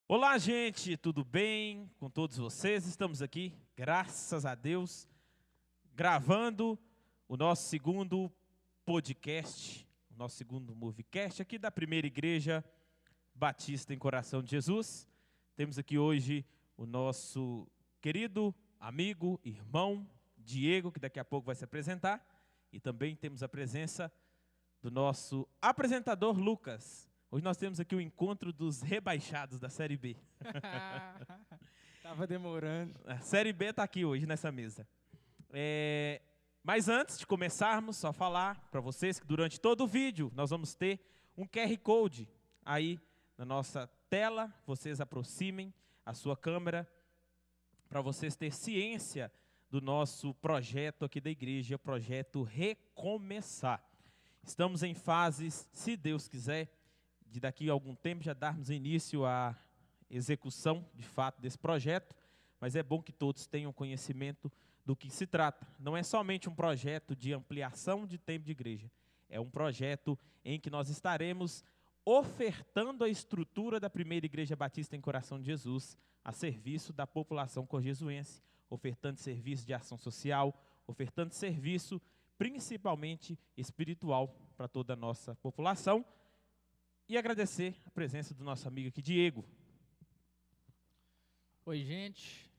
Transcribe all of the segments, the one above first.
Olá, gente, tudo bem com todos vocês? Estamos aqui, graças a Deus, gravando o nosso segundo podcast, o nosso segundo Movecast aqui da Primeira Igreja Batista em Coração de Jesus. Temos aqui hoje o nosso querido amigo, irmão Diego, que daqui a pouco vai se apresentar, e também temos a presença do nosso apresentador Lucas. Hoje nós temos aqui o encontro dos rebaixados da Série B. Tava demorando. A Série B está aqui hoje nessa mesa. Mas antes de começarmos, só falar para vocês que durante todo o vídeo nós vamos ter um QR Code aí na nossa tela. Vocês aproximem a sua câmera para vocês terem ciência do nosso projeto aqui da igreja, o projeto Recomeçar. Estamos em fases, se Deus quiser, de daqui a algum tempo já darmos início à execução, de fato, desse projeto, mas é bom que todos tenham conhecimento do que se trata. Não é somente um projeto de ampliação de tempo de igreja, é um projeto em que nós estaremos ofertando a estrutura da Primeira Igreja Batista em Coração de Jesus a serviço da população corjesuense, ofertando serviço de ação social, ofertando serviço principalmente espiritual para toda a nossa população. E agradecer a presença do nosso amigo aqui, Diego. Oi, gente.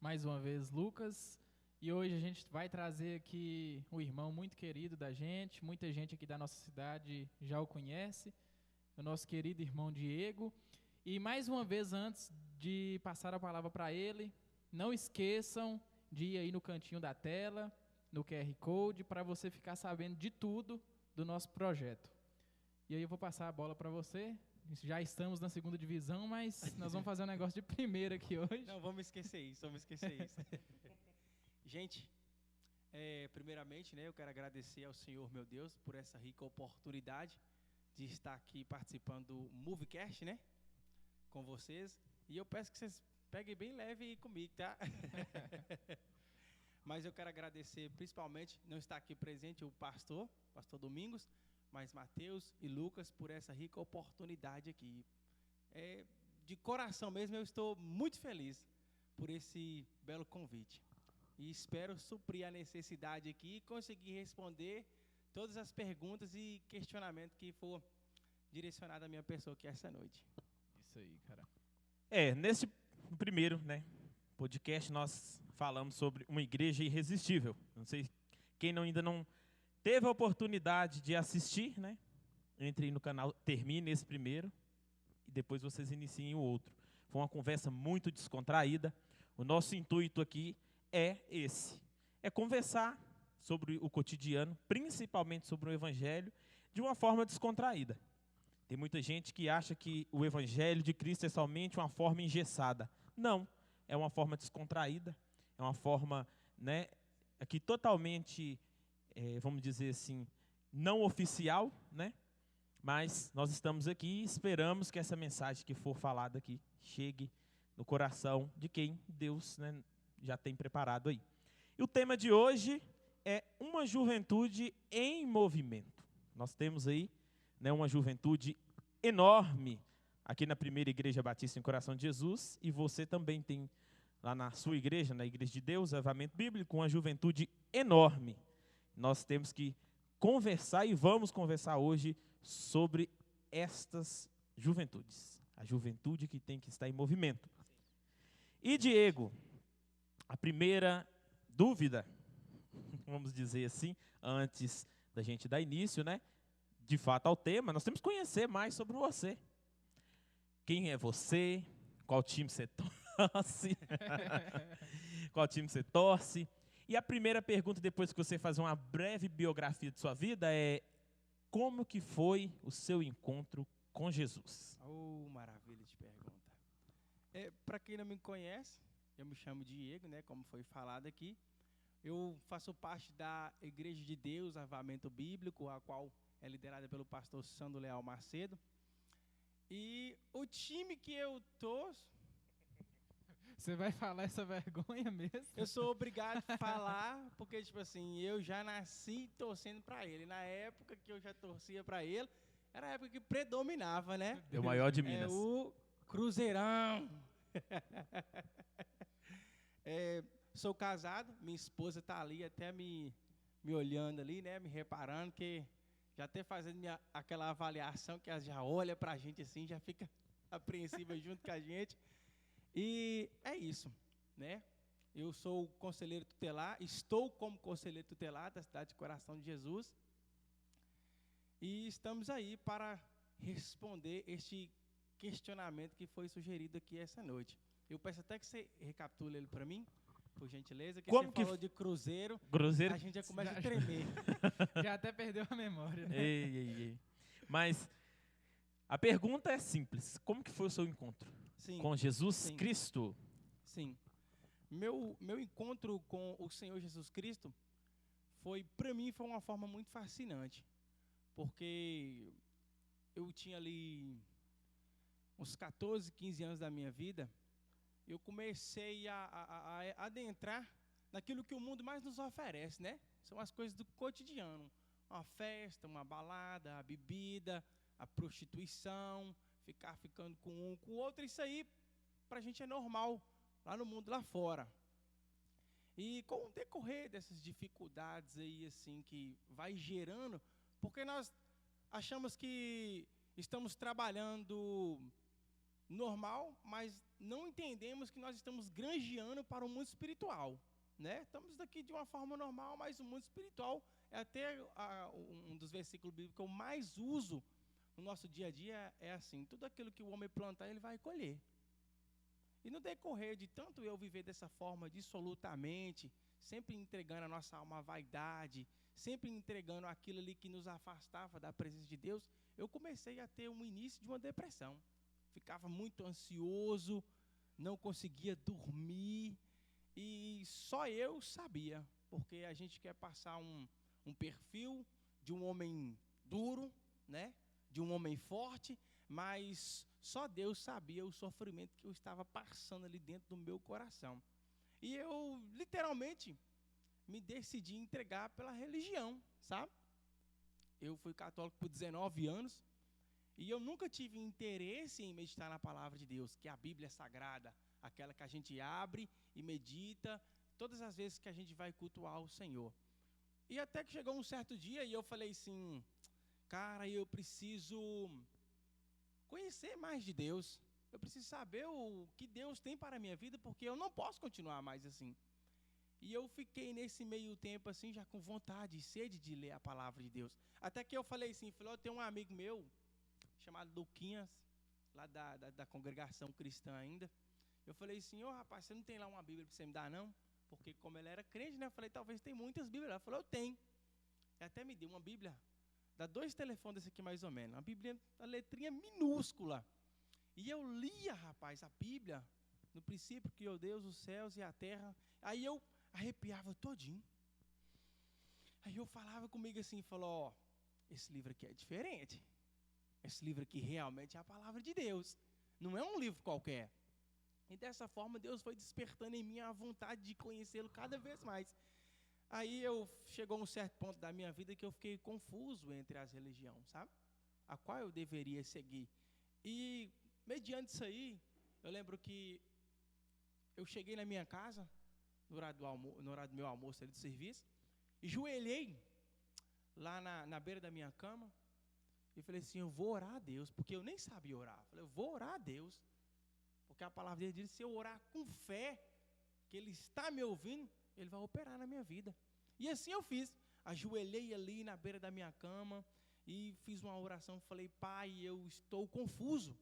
Mais uma vez, Lucas. E hoje a gente vai trazer aqui um irmão muito querido da gente. Muita gente aqui da nossa cidade já o conhece. O nosso querido irmão Diego. E mais uma vez, antes de passar a palavra para ele, não esqueçam de ir aí no cantinho da tela, no QR Code, para você ficar sabendo de tudo do nosso projeto. E aí eu vou passar a bola para você. Já estamos na segunda divisão, mas nós vamos fazer um negócio de primeira aqui hoje. Não, vamos esquecer isso. Gente, primeiramente, eu quero agradecer ao Senhor, meu Deus, por essa rica oportunidade de estar aqui participando do Movecast, com vocês. E eu peço que vocês peguem bem leve comigo, tá? Mas eu quero agradecer, principalmente, não está aqui presente o pastor Domingos, mas Mateus e Lucas por essa rica oportunidade aqui. De coração mesmo, eu estou muito feliz por esse belo convite. E espero suprir a necessidade aqui e conseguir responder todas as perguntas e questionamentos que for direcionado à minha pessoa aqui essa noite. Isso aí, cara. Nesse primeiro podcast nós falamos sobre uma igreja irresistível. Não sei quem ainda não teve a oportunidade de assistir, entre no canal, termine esse primeiro e depois vocês iniciem o outro. Foi uma conversa muito descontraída. O nosso intuito aqui é conversar sobre o cotidiano, principalmente sobre o Evangelho, de uma forma descontraída. Tem muita gente que acha que o Evangelho de Cristo é somente uma forma engessada. Não, é uma forma descontraída, é uma forma aqui totalmente, vamos dizer assim, não oficial, mas nós estamos aqui e esperamos que essa mensagem que for falada aqui chegue no coração de quem Deus já tem preparado aí. E o tema de hoje é uma juventude em movimento. Nós temos aí uma juventude enorme aqui na Primeira Igreja Batista em Coração de Jesus, e você também tem lá na sua igreja, na Igreja de Deus, Avivamento Bíblico, uma juventude enorme. Nós temos que conversar e vamos conversar hoje sobre estas juventudes. A juventude que tem que estar em movimento. E Diego, a primeira dúvida, vamos dizer assim, antes da gente dar início, de fato ao tema, nós temos que conhecer mais sobre você. Quem é você? Qual time você torce? Qual time você torce? E a primeira pergunta, depois que você fazer uma breve biografia de sua vida, é: como que foi o seu encontro com Jesus? Maravilha de pergunta. Para quem não me conhece, eu me chamo Diego, como foi falado aqui. Eu faço parte da Igreja de Deus, Avivamento Bíblico, a qual é liderada pelo pastor Sandro Leal Macedo. E o time que eu torço... Você vai falar essa vergonha mesmo? Eu sou obrigado a falar, porque, eu já nasci torcendo para ele. Na época que eu já torcia para ele, era a época que predominava, É o maior de Minas. O Cruzeirão! Sou casado, minha esposa está ali até me olhando ali, né? Me reparando, que já até fazendo aquela avaliação que ela já olha para a gente assim, já fica apreensiva junto com a gente. E é isso, né? Eu sou conselheiro tutelar, estou como conselheiro tutelar da cidade de Coração de Jesus. E estamos aí para responder este questionamento que foi sugerido aqui essa noite. Eu peço até que você recapitule ele para mim, por gentileza, que Como você que falou de Cruzeiro, Cruzeiro. a gente já começa a tremer. Já até perdeu a memória, né? Ei. Mas a pergunta é simples. Como que foi o seu encontro Sim, com Jesus sim. Cristo? sim. Meu encontro com o Senhor Jesus Cristo para mim, foi uma forma muito fascinante, porque eu tinha ali uns 14, 15 anos da minha vida, eu comecei a adentrar naquilo que o mundo mais nos oferece, né? São as coisas do cotidiano, uma festa, uma balada, a bebida, a prostituição, ficando com um, com o outro, isso aí pra gente é normal, lá no mundo lá fora. E com o decorrer dessas dificuldades aí, assim, que vai gerando, porque nós achamos que estamos trabalhando normal, mas não entendemos que nós estamos granjeando para o mundo espiritual, né? Estamos daqui de uma forma normal, mas o mundo espiritual é até um dos versículos bíblicos que eu mais uso no nosso dia a dia, é assim: tudo aquilo que o homem plantar, ele vai colher. E no decorrer de tanto eu viver dessa forma dissolutamente, sempre entregando a nossa alma à vaidade, sempre entregando aquilo ali que nos afastava da presença de Deus, eu comecei a ter um início de uma depressão. Ficava muito ansioso, não conseguia dormir, e só eu sabia, porque a gente quer passar um perfil de um homem duro, né? De um homem forte, mas só Deus sabia o sofrimento que eu estava passando ali dentro do meu coração. E eu, literalmente, me decidi entregar pela religião, sabe? Eu fui católico por 19 anos, e eu nunca tive interesse em meditar na palavra de Deus, que é a Bíblia Sagrada, aquela que a gente abre e medita todas as vezes que a gente vai cultuar o Senhor. E até que chegou um certo dia e eu falei assim: cara, eu preciso conhecer mais de Deus, eu preciso saber o que Deus tem para a minha vida, porque eu não posso continuar mais assim. E eu fiquei nesse meio tempo assim, já com vontade e sede de ler a palavra de Deus. Até que eu falei assim, eu tenho um amigo meu, chamado Luquinhas, lá da congregação cristã ainda. Eu falei assim: rapaz, você não tem lá uma Bíblia para você me dar, não? Porque como ele era crente, né, eu falei: talvez tem muitas Bíblias. Ele falou: eu tenho. Ele até me deu uma Bíblia, dá 2 telefones desse aqui mais ou menos, uma Bíblia, a letrinha minúscula. E eu lia, rapaz, a Bíblia, no princípio criou Deus os céus e a terra. Aí eu arrepiava todinho. Aí eu falava comigo assim, falou: esse livro aqui é diferente. Esse livro aqui realmente é a palavra de Deus, não é um livro qualquer. E dessa forma Deus foi despertando em mim a vontade de conhecê-lo cada vez mais. Aí chegou um certo ponto da minha vida que eu fiquei confuso entre as religiões, sabe? A qual eu deveria seguir. E mediante isso aí, eu lembro que eu cheguei na minha casa, no horário do meu almoço ali do serviço, e joelhei lá na beira da minha cama, e falei assim: eu vou orar a Deus, porque eu nem sabia orar. Falei: eu vou orar a Deus, porque a palavra dele diz: se eu orar com fé, que ele está me ouvindo, ele vai operar na minha vida. E assim eu fiz, ajoelhei ali na beira da minha cama, e fiz uma oração, falei: Pai, eu estou confuso,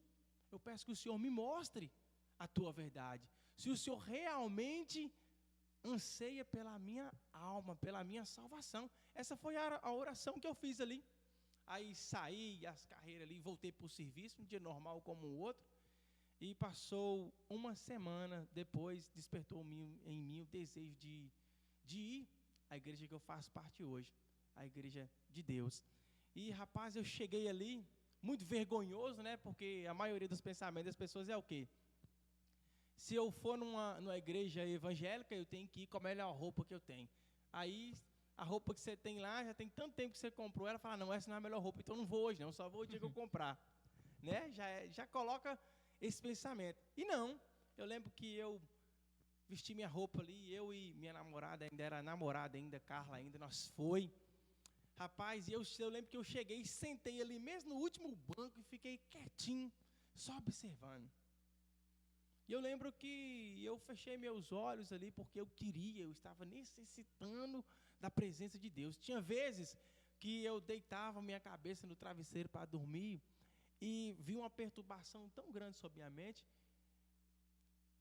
eu peço que o Senhor me mostre a tua verdade, se o Senhor realmente anseia pela minha alma, pela minha salvação. Essa foi a oração que eu fiz ali. Aí saí as carreiras ali, voltei para o serviço, um dia normal como o outro, e passou uma semana depois, despertou em mim o desejo de ir à igreja que eu faço parte hoje, a igreja de Deus. E rapaz, eu cheguei ali, muito vergonhoso, né, porque a maioria dos pensamentos das pessoas é o quê? Se eu for numa igreja evangélica, eu tenho que ir com a melhor roupa que eu tenho. Aí a roupa que você tem lá, já tem tanto tempo que você comprou, ela fala: não, essa não é a melhor roupa, então não vou hoje não, só vou o dia que eu comprar. Né? Já coloca esse pensamento. E não, eu lembro que eu vesti minha roupa ali, eu e minha namorada, ainda era namorada ainda, Carla ainda, nós foi. Rapaz, eu lembro que eu cheguei e sentei ali mesmo no último banco e fiquei quietinho, só observando. E eu lembro que eu fechei meus olhos ali porque eu estava necessitando da presença de Deus. Tinha vezes que eu deitava minha cabeça no travesseiro para dormir e vi uma perturbação tão grande sobre minha mente,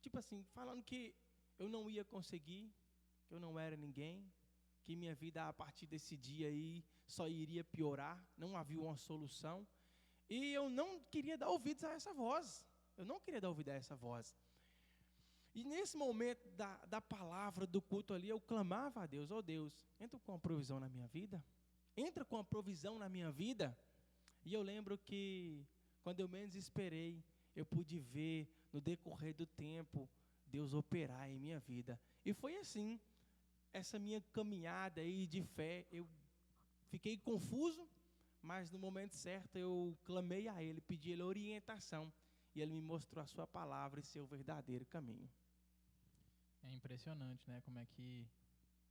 tipo assim, falando que eu não ia conseguir, que eu não era ninguém, que minha vida a partir desse dia aí só iria piorar, não havia uma solução. E eu não queria dar ouvidos a essa voz. Eu não queria dar ouvido a essa voz. E nesse momento da palavra, do culto ali, eu clamava a Deus, ó Deus, entra com a provisão na minha vida. Entra com a provisão na minha vida. E eu lembro que, quando eu menos esperei, eu pude ver, no decorrer do tempo, Deus operar em minha vida. E foi assim, essa minha caminhada aí de fé, eu fiquei confuso, mas no momento certo eu clamei a Ele, pedi a Ele orientação, e Ele me mostrou a sua palavra e seu verdadeiro caminho. É impressionante, né? Como é que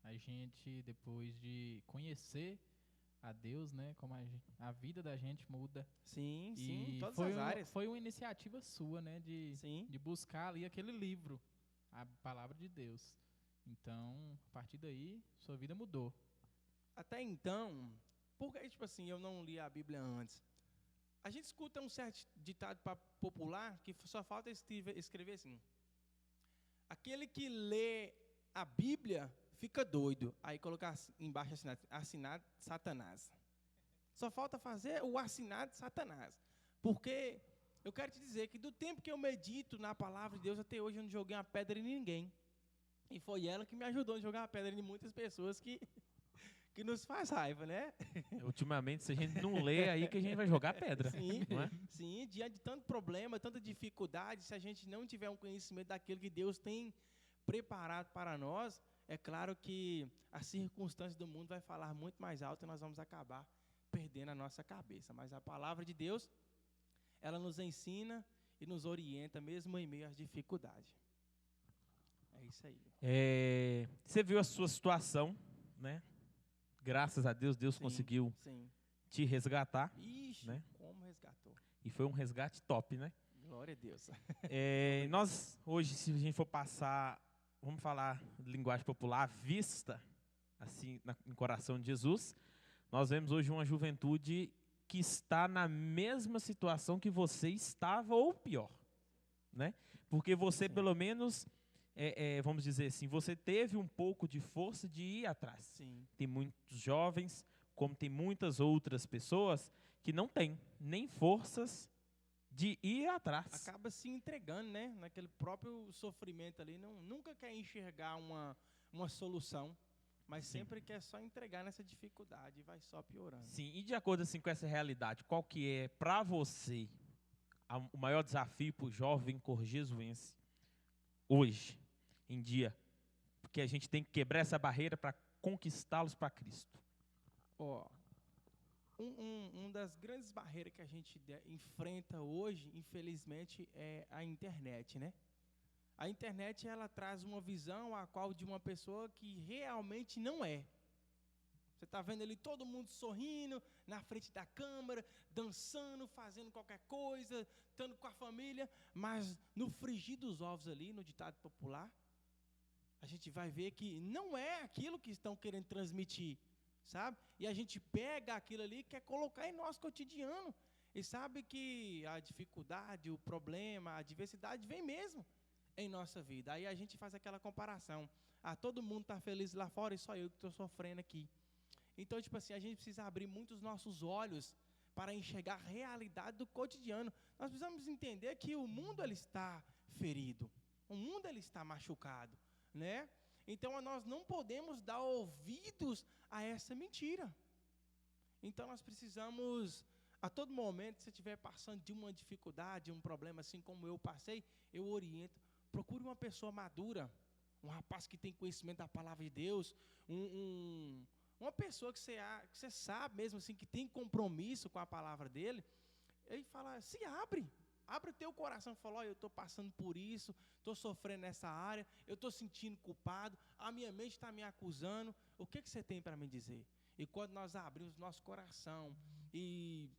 a gente, depois de conhecer a Deus, né? Como a vida da gente muda. Sim, E sim, todas foi as áreas. Foi uma iniciativa sua, né? Sim. De buscar ali aquele livro, a palavra de Deus. Então, a partir daí, sua vida mudou. Até então, porque, tipo assim, eu não li a Bíblia antes. A gente escuta um certo ditado popular que só falta escrever assim: aquele que lê a Bíblia fica doido. Aí colocar embaixo assinado Satanás. Só falta fazer o assinado Satanás. Porque eu quero te dizer que do tempo que eu medito na palavra de Deus, até hoje eu não joguei uma pedra em ninguém. E foi ela que me ajudou a jogar uma pedra em muitas pessoas que nos faz raiva, né? Ultimamente, se a gente não lê, aí que a gente vai jogar pedra. Sim, não é? sim, diante de tanto problema, tanta dificuldade, se a gente não tiver um conhecimento daquilo que Deus tem preparado para nós, é claro que as circunstâncias do mundo vai falar muito mais alto e nós vamos acabar perdendo a nossa cabeça. Mas a palavra de Deus, ela nos ensina e nos orienta, mesmo em meio às dificuldades. É isso aí. Você viu a sua situação, né? Graças a Deus, Deus conseguiu te resgatar. Ixi, né? Como resgatou. E foi um resgate top, né? Glória a Deus. Nós, hoje, se a gente for passar, vamos falar de linguagem popular, à vista, assim, no coração de Jesus, nós vemos hoje uma juventude que está na mesma situação que você estava, ou pior, né? Porque você, pelo menos, vamos dizer assim, você teve um pouco de força de ir atrás. Sim. Tem muitos jovens, como tem muitas outras pessoas, que não têm nem forças de ir atrás. Acaba se entregando, né? Naquele próprio sofrimento ali, nunca quer enxergar uma solução, mas Sim. sempre quer só entregar nessa dificuldade e vai só piorando. Sim, e de acordo assim, com essa realidade, qual que é, para você, o maior desafio para o jovem corjesuense hoje, em dia? Porque a gente tem que quebrar essa barreira para conquistá-los para Cristo. Uma das grandes barreiras que a gente enfrenta hoje, infelizmente, é a internet, né? A internet, ela traz uma visão a qual de uma pessoa que realmente não é. Você está vendo ali todo mundo sorrindo, na frente da câmera, dançando, fazendo qualquer coisa, estando com a família, mas no frigir dos ovos ali, no ditado popular, a gente vai ver que não é aquilo que estão querendo transmitir, sabe? E a gente pega aquilo ali e quer colocar em nosso cotidiano. E sabe que a dificuldade, o problema, a adversidade vem mesmo em nossa vida. Aí a gente faz aquela comparação. Todo mundo está feliz lá fora e só eu que estou sofrendo aqui. Então, tipo assim, a gente precisa abrir muito os nossos olhos para enxergar a realidade do cotidiano. Nós precisamos entender que o mundo ele está ferido. O mundo ele está machucado, né? Então, nós não podemos dar ouvidos a essa mentira. Então, nós precisamos, a todo momento, se você estiver passando de uma dificuldade, um problema, assim como eu passei, eu oriento. Procure uma pessoa madura, um rapaz que tem conhecimento da palavra de Deus, uma pessoa que você sabe mesmo assim, que tem compromisso com a palavra dele, ele fala, se abre, Abre o teu coração e fala, eu estou passando por isso, estou sofrendo nessa área, eu estou sentindo culpado, a minha mente está me acusando, o que você tem para me dizer? E quando nós abrimos nosso coração e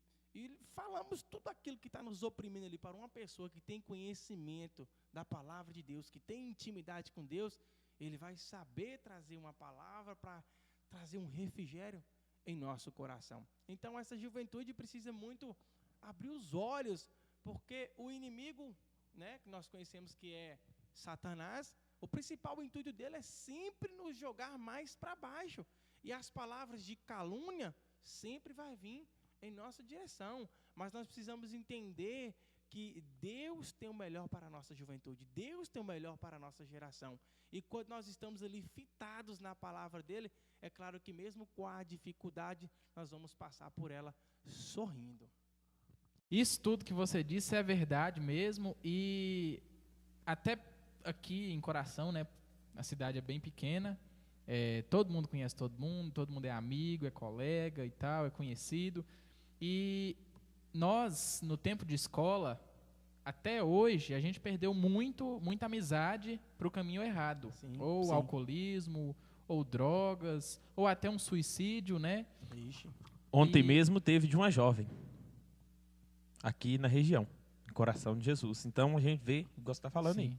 falamos tudo aquilo que está nos oprimindo ali para uma pessoa que tem conhecimento da palavra de Deus, que tem intimidade com Deus, ele vai saber trazer uma palavra para trazer um refrigério em nosso coração. Então essa juventude precisa muito abrir os olhos, porque o inimigo, né, que nós conhecemos que é Satanás, o principal intuito dele é sempre nos jogar mais para baixo. E as palavras de calúnia sempre vai vir em nossa direção. Mas nós precisamos entender que Deus tem o melhor para a nossa juventude. Deus tem o melhor para a nossa geração. E quando nós estamos ali fitados na palavra dele, é claro que mesmo com a dificuldade, nós vamos passar por ela sorrindo. Isso tudo que você disse é verdade mesmo, e até aqui em Coração, né, a cidade é bem pequena, todo mundo conhece todo mundo é amigo, é colega e tal, é conhecido, e nós, no tempo de escola, até hoje, a gente perdeu muita amizade para o caminho errado, ou alcoolismo, ou drogas, ou até um suicídio, né? Ixi. Ontem mesmo teve de uma jovem, aqui na região, em Coração de Jesus. Então a gente vê, igual você está falando aí,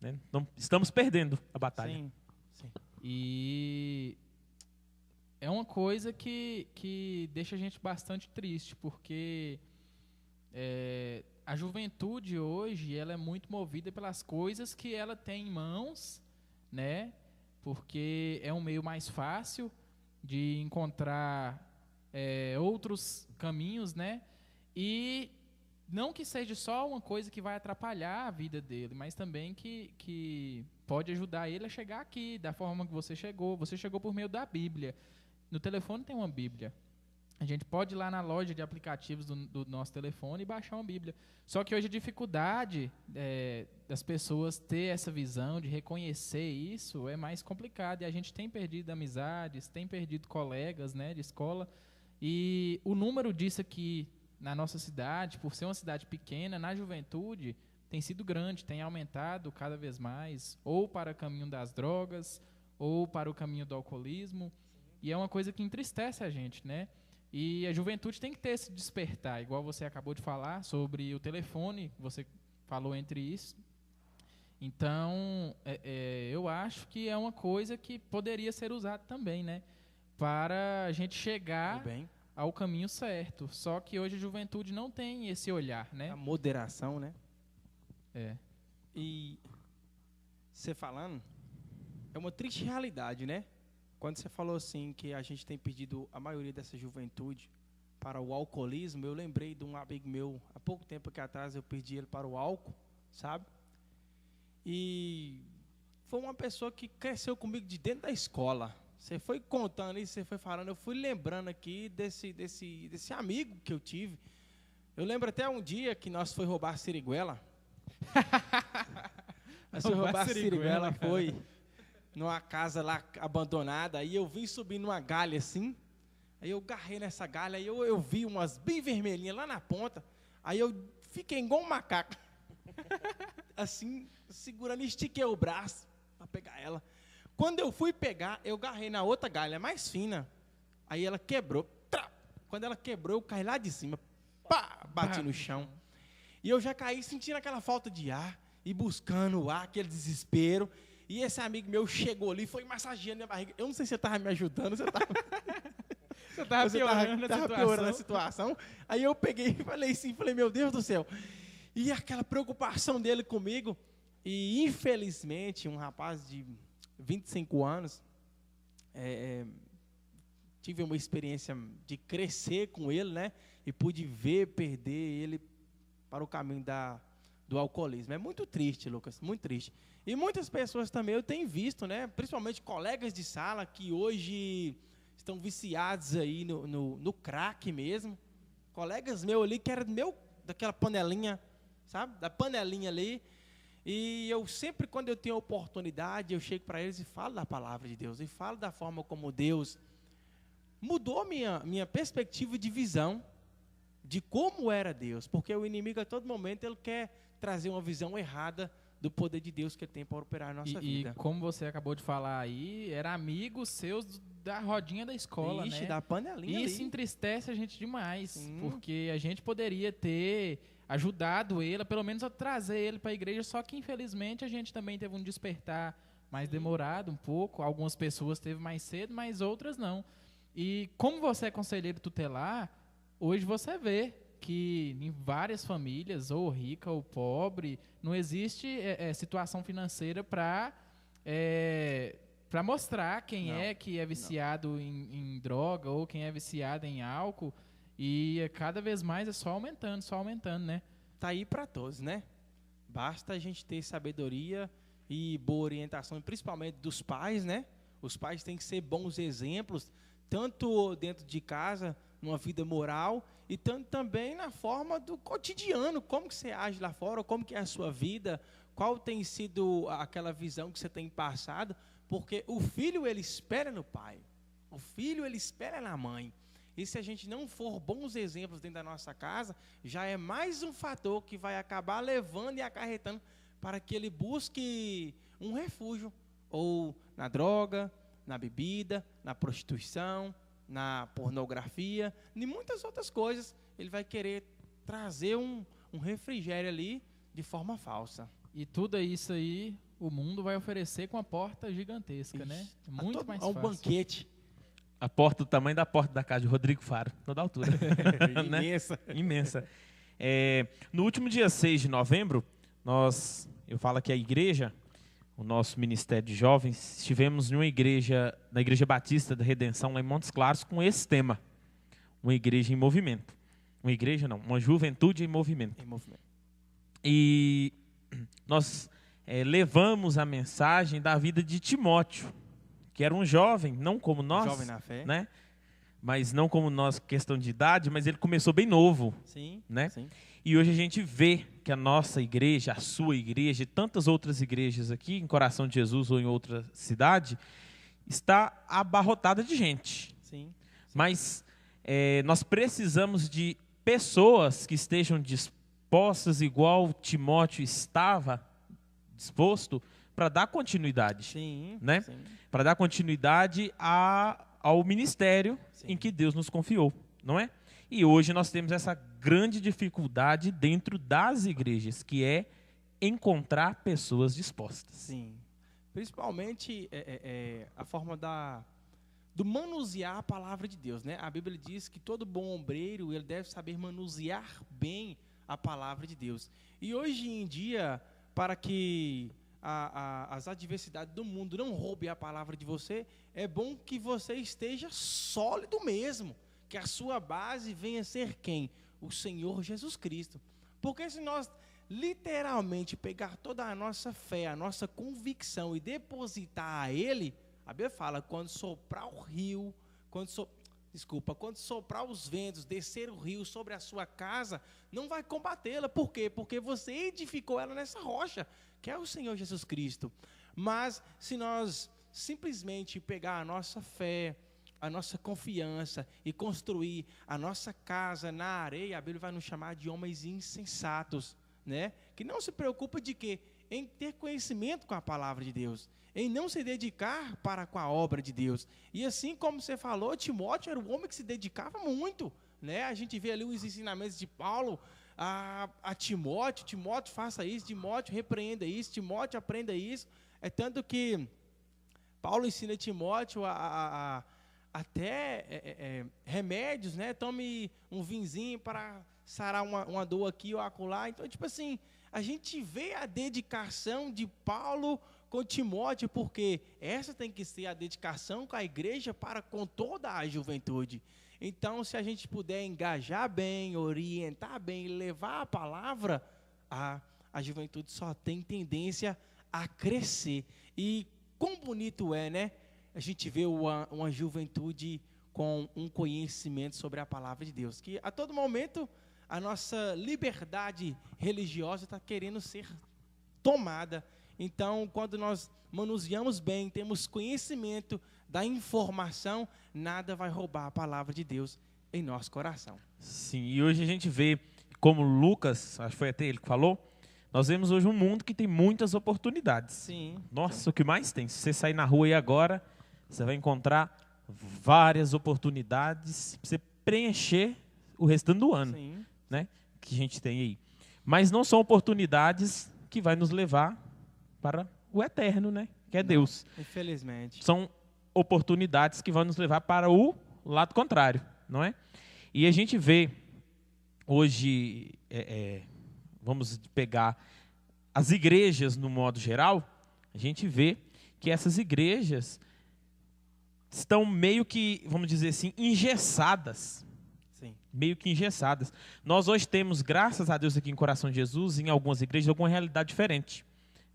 né? Então, estamos perdendo a batalha. Sim. E é uma coisa que deixa a gente bastante triste, porque a juventude hoje ela é muito movida pelas coisas que ela tem em mãos, né? Porque é um meio mais fácil de encontrar outros caminhos, né? E não que seja só uma coisa que vai atrapalhar a vida dele, mas também que pode ajudar ele a chegar aqui, da forma que você chegou. Você chegou por meio da Bíblia. No telefone tem uma Bíblia. A gente pode ir lá na loja de aplicativos do nosso telefone e baixar uma Bíblia. Só que hoje a dificuldade das pessoas ter essa visão, de reconhecer isso, é mais complicado. E a gente tem perdido amizades, tem perdido colegas, né, de escola. E o número disso aqui na nossa cidade, por ser uma cidade pequena, na juventude, tem sido grande, tem aumentado cada vez mais, ou para o caminho das drogas, ou para o caminho do alcoolismo. E é uma coisa que entristece a gente, né? E a juventude tem que ter esse despertar, igual você acabou de falar sobre o telefone, você falou entre isso. Então, eu acho que é uma coisa que poderia ser usada também, né? Para a gente chegar ao caminho certo. Só que hoje a juventude não tem esse olhar, né? A moderação, né? É. E você falando, é uma triste realidade, né? Quando você falou assim que a gente tem perdido a maioria dessa juventude para o alcoolismo, eu lembrei de um amigo meu, há pouco tempo aqui atrás eu perdi ele para o álcool, sabe? E foi uma pessoa que cresceu comigo de dentro da escola. Você foi contando isso, você foi falando, eu fui lembrando aqui desse amigo que eu tive. Eu lembro até um dia que nós foi roubar siriguela. Nós foi roubar siriguela, foi numa casa lá abandonada. Aí eu vim subir numa galha assim. Aí eu agarrei nessa galha, aí eu vi umas bem vermelhinhas lá na ponta. Aí eu fiquei igual um macaco. Assim, segurando, estiquei o braço para pegar ela. Quando eu fui pegar, eu agarrei na outra galha mais fina. Aí ela quebrou. Quando ela quebrou, eu caí lá de cima. Pá, bati no chão. E eu já caí sentindo aquela falta de ar. E buscando o ar, aquele desespero. E esse amigo meu chegou ali, foi massageando minha barriga. Eu não sei se você estava me ajudando, você estava piorando a situação. Aí eu peguei e falei assim, meu Deus do céu. E aquela preocupação dele comigo. E infelizmente, um rapaz de 25 anos, tive uma experiência de crescer com ele, né? E pude perder ele para o caminho do alcoolismo. É muito triste, Lucas, muito triste. E muitas pessoas também eu tenho visto, né? Principalmente colegas de sala que hoje estão viciados aí no crack mesmo. Colegas meus ali que eram daquela panelinha, sabe? Da panelinha ali. E eu sempre, quando eu tenho a oportunidade, eu chego para eles e falo da palavra de Deus. E falo da forma como Deus mudou minha perspectiva de visão. de como era Deus, porque o inimigo a todo momento ele quer trazer uma visão errada do poder de Deus que ele tem para operar na nossa vida. E como você acabou de falar aí, era amigo seus da rodinha da escola, Ixi, né? da panelinha Isso ali. entristece a gente demais, Sim. porque a gente poderia ter ajudado ele, pelo menos a trazer ele para a igreja, só que infelizmente a gente também teve um despertar mais demorado um pouco, algumas pessoas teve mais cedo, mas outras não. E como você é conselheiro tutelar, hoje você vê que em várias famílias, ou rica ou pobre, não existe situação financeira para mostrar quem Não, é que é viciado em droga ou quem é viciado em álcool. E cada vez mais é só aumentando, né? Tá aí para todos, né? Basta a gente ter sabedoria e boa orientação, principalmente dos pais, né? Os pais têm que ser bons exemplos, tanto dentro de casa, numa vida moral, e tanto também na forma do cotidiano, como que você age lá fora, como que é a sua vida, qual tem sido aquela visão que você tem passado, porque o filho, ele espera no pai, o filho, ele espera na mãe. E se a gente não for bons exemplos dentro da nossa casa, já é mais um fator que vai acabar levando e acarretando para que ele busque um refúgio, ou na droga, na bebida, na prostituição, na pornografia, e muitas outras coisas. Ele vai querer trazer um refrigério ali de forma falsa. E tudo isso aí, o mundo vai oferecer com a porta gigantesca, Ixi, né? Muito mais ao fácil. banquete. A porta, o tamanho da porta da casa de Rodrigo Faro, toda a altura. Né? Imensa. Imensa. No último dia 6 de novembro, eu falo que a igreja, o nosso Ministério de Jovens, estivemos na Igreja Batista da Redenção, lá em Montes Claros, com esse tema. Uma igreja em movimento. Uma juventude em movimento. Em movimento. E nós levamos a mensagem da vida de Timóteo, que era um jovem, não como nós, Jovem na fé. né? Mas não como nós, questão de idade, mas ele começou bem novo, Sim, né? sim. E hoje a gente vê que a nossa igreja, a sua igreja e tantas outras igrejas aqui, em Coração de Jesus ou em outra cidade, está abarrotada de gente. Sim. Mas nós precisamos de pessoas que estejam dispostas, igual Timóteo estava disposto, para dar continuidade. Sim, Né? sim. Para dar continuidade ao ministério Sim. em que Deus nos confiou, não é? E hoje nós temos essa grande dificuldade dentro das igrejas, que é encontrar pessoas dispostas. Sim. Principalmente a forma do manusear a palavra de Deus, né? A Bíblia diz que todo bom obreiro, ele deve saber manusear bem a palavra de Deus. E hoje em dia, para que as adversidades do mundo não roubem a palavra de você, é bom que você esteja sólido mesmo, que a sua base venha a ser quem? O Senhor Jesus Cristo. Porque se nós literalmente pegar toda a nossa fé, a nossa convicção e depositar a Ele, a Bíblia fala, quando soprar o rio, quando soprar os ventos, descer o rio sobre a sua casa, não vai combatê-la. Por quê? Porque você edificou ela nessa rocha, que é o Senhor Jesus Cristo. Mas se nós simplesmente pegar a nossa fé, a nossa confiança e construir a nossa casa na areia, a Bíblia vai nos chamar de homens insensatos, né? Que não se preocupa de quê? Em ter conhecimento com a palavra de Deus, em não se dedicar para com a obra de Deus. E assim como você falou, Timóteo era um homem que se dedicava muito, né? A gente vê ali os ensinamentos de Paulo a Timóteo: Timóteo, faça isso, Timóteo, repreenda isso, Timóteo, aprenda isso. É tanto que Paulo ensina a Timóteo até remédios, né? Tome um vinzinho para sarar uma dor aqui ou acolá. Então, tipo assim, a gente vê a dedicação de Paulo com Timóteo, porque essa tem que ser a dedicação com a igreja para com toda a juventude. Então, se a gente puder engajar bem, orientar bem, levar a palavra, a juventude só tem tendência a crescer. E quão bonito é, né? A gente vê uma juventude com um conhecimento sobre a palavra de Deus, que a todo momento a nossa liberdade religiosa está querendo ser tomada. Então, quando nós manuseamos bem, temos conhecimento da informação, nada vai roubar a palavra de Deus em nosso coração. Sim, e hoje a gente vê, como Lucas, acho que foi até ele que falou, nós vemos hoje um mundo que tem muitas oportunidades. Sim. Nossa, o que mais tem? Se você sair na rua aí agora, você vai encontrar várias oportunidades para você preencher o restante do ano, Sim. né, que a gente tem aí. Mas não são oportunidades que vai nos levar para o eterno, né, que é Deus. Infelizmente. São oportunidades que vão nos levar para o lado contrário, não é? E a gente vê hoje, vamos pegar as igrejas no modo geral, a gente vê que essas igrejas estão meio que, vamos dizer assim, engessadas. Sim. Meio que engessadas. Nós hoje temos, graças a Deus, aqui em Coração de Jesus, em algumas igrejas, alguma realidade diferente.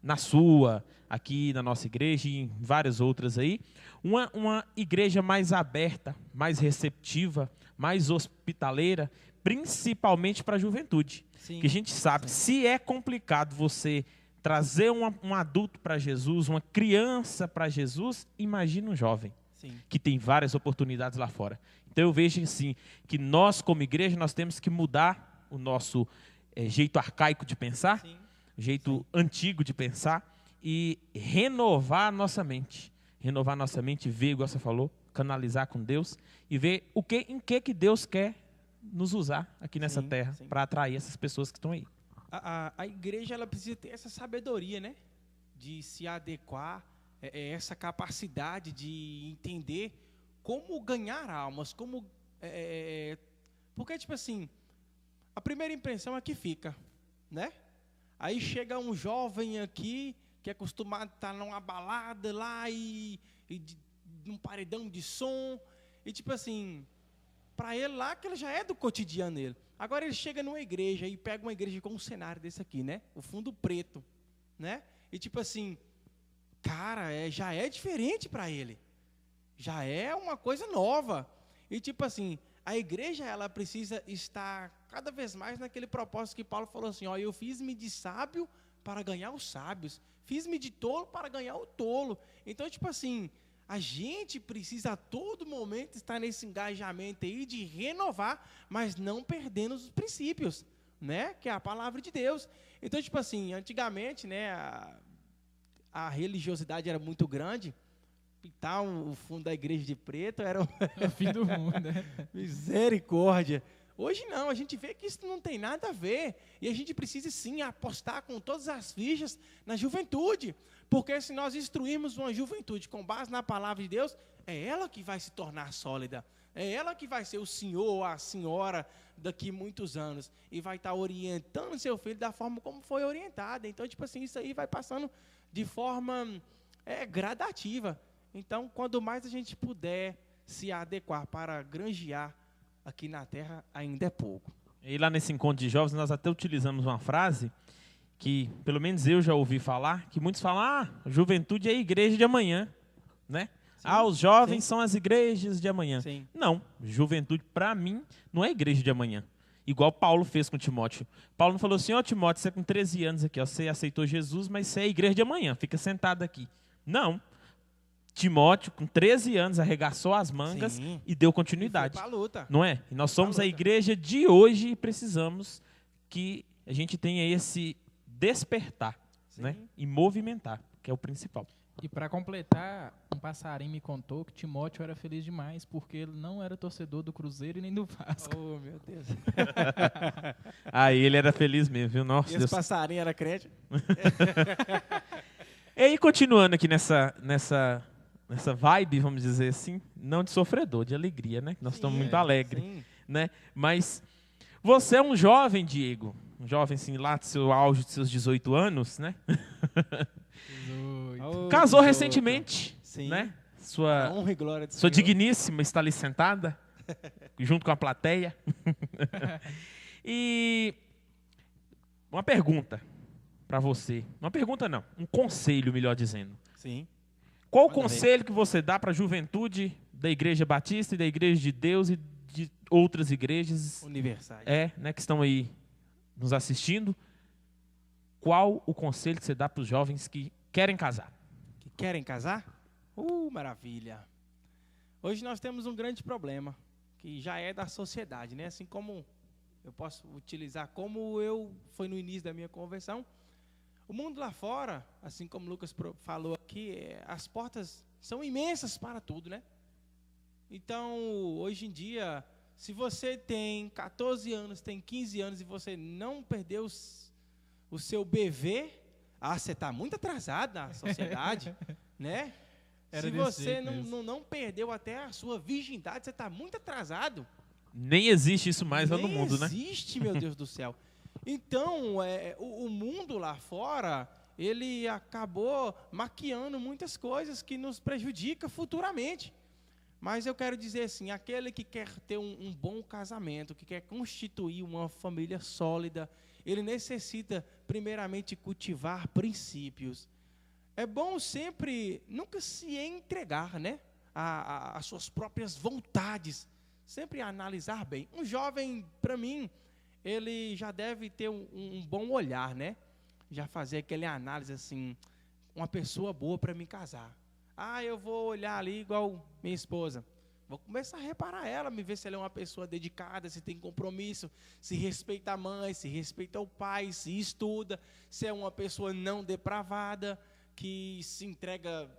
Na sua, aqui na nossa igreja e em várias outras aí. Uma igreja mais aberta, mais receptiva, mais hospitaleira, principalmente para a juventude. Sim. Que a gente sabe, se é complicado você trazer um adulto para Jesus, uma criança para Jesus, imagina um jovem. Sim. Que tem várias oportunidades lá fora. Então eu vejo assim, que nós como igreja, nós temos que mudar o nosso jeito arcaico de pensar, Sim. jeito antigo de pensar e renovar a nossa mente. Renovar a nossa mente, ver, igual você falou, canalizar com Deus e ver em que Deus quer nos usar aqui nessa Sim, terra sim. para atrair essas pessoas que estão aí. A igreja ela precisa ter essa sabedoria, né? De se adequar, essa capacidade de entender como ganhar almas, porque, tipo assim, a primeira impressão é que fica, né? Aí chega um jovem aqui, que é acostumado a estar numa balada lá num paredão de som, e tipo assim, para ele lá, aquilo já é do cotidiano dele. Agora ele chega numa igreja e pega uma igreja com um cenário desse aqui, né? O fundo preto, né? E tipo assim, cara, já é diferente para ele. Já é uma coisa nova. E tipo assim, a igreja ela precisa estar cada vez mais naquele propósito que Paulo falou assim, ó, eu fiz-me de sábio para ganhar os sábios, fiz-me de tolo para ganhar o tolo. Então, tipo assim, a gente precisa a todo momento estar nesse engajamento aí de renovar, mas não perdendo os princípios, né? Que é a palavra de Deus. Então, tipo assim, antigamente, né, a religiosidade era muito grande, pintar o fundo da igreja de preto era É o fim do mundo, né? misericórdia. Hoje não, a gente vê que isso não tem nada a ver. E a gente precisa sim apostar com todas as fichas na juventude. Porque se nós instruirmos uma juventude com base na palavra de Deus, é ela que vai se tornar sólida. É ela que vai ser o senhor ou a senhora daqui a muitos anos. E vai estar orientando seu filho da forma como foi orientada. Então, tipo assim, isso aí vai passando de forma gradativa. Então, quando mais a gente puder se adequar para granjear aqui na terra, ainda é pouco. E lá nesse encontro de jovens, nós até utilizamos uma frase que, pelo menos eu já ouvi falar, que muitos falam, juventude é a igreja de amanhã, né? Sim, Os jovens sim. são as igrejas de amanhã. Sim. Não, juventude, para mim, não é igreja de amanhã. Igual Paulo fez com Timóteo. Paulo não falou assim, Timóteo, você com 13 anos aqui, você aceitou Jesus, mas você é a igreja de amanhã, fica sentado aqui. Não. Timóteo, com 13 anos, arregaçou as mangas Sim. e deu E continuidade. foi pra luta. Não é? E nós somos a luta. igreja de hoje e precisamos que a gente tenha esse despertar, Sim. né? E movimentar, que é o principal. E para completar, um passarinho me contou que Timóteo era feliz demais, porque ele não era torcedor do Cruzeiro e nem do Vasco. Oh, meu Deus. Ele era feliz mesmo, viu? Nossa, E esse Deus. passarinho era crente? E aí, continuando aqui nessa vibe, vamos dizer assim, não de sofredor, de alegria, né? Nós estamos muito alegres, Sim. né? Mas você é um jovem, Diego, um jovem assim, lá do seu auge dos seus 18 anos, né? Oh, Casou 18. recentemente, Sim. né? A Sua honra e glória do Sua Senhor. digníssima está ali sentada, junto com a plateia. E uma pergunta para você. Uma pergunta não, um conselho, melhor dizendo. Sim. Qual o Manda ver. conselho que você dá para a juventude da Igreja Batista e da Igreja de Deus e de outras igrejas Universais. né, que estão aí nos assistindo? Qual o conselho que você dá para os jovens que querem casar? Que querem casar? Maravilha. Hoje nós temos um grande problema, que já é da sociedade, né? Assim como eu posso utilizar, como foi no início da minha conversão, o mundo lá fora, assim como o Lucas falou aqui, as portas são imensas para tudo, né? Então, hoje em dia, se você tem 14 anos, tem 15 anos e você não perdeu o seu BV, você está muito atrasado na sociedade, né? Era Se desse você jeito mesmo. não perdeu até a sua virgindade, você está muito atrasado. Nem existe isso mais lá no Nem mundo, né? existe, meu Deus do céu. Então, o mundo lá fora, ele acabou maquiando muitas coisas que nos prejudicam futuramente. Mas eu quero dizer assim, aquele que quer ter um bom casamento, que quer constituir uma família sólida, ele necessita primeiramente cultivar princípios. É bom sempre, nunca se entregar, né, às suas próprias vontades, sempre analisar bem. Um jovem, para mim, ele já deve ter um bom olhar, né, já fazer aquela análise assim, uma pessoa boa para me casar. Eu vou olhar ali igual minha esposa. Vou começar a reparar ela, me ver se ela é uma pessoa dedicada, se tem compromisso, se respeita a mãe, se respeita o pai, se estuda, se é uma pessoa não depravada, que se entrega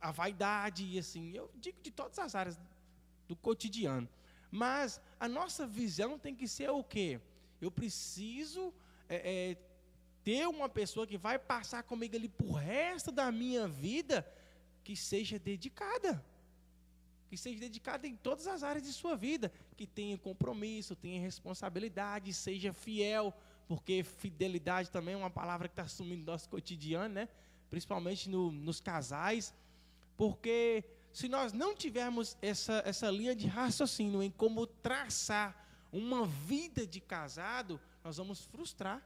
à vaidade, e assim, eu digo de todas as áreas do cotidiano. Mas a nossa visão tem que ser o quê? Eu preciso ter uma pessoa que vai passar comigo ali pro resto da minha vida, que seja dedicada em todas as áreas de sua vida, que tenha compromisso, tenha responsabilidade, seja fiel, porque fidelidade também é uma palavra que está assumindo no nosso cotidiano, né? Principalmente nos casais, porque se nós não tivermos essa linha de raciocínio em como traçar uma vida de casado, nós vamos frustrar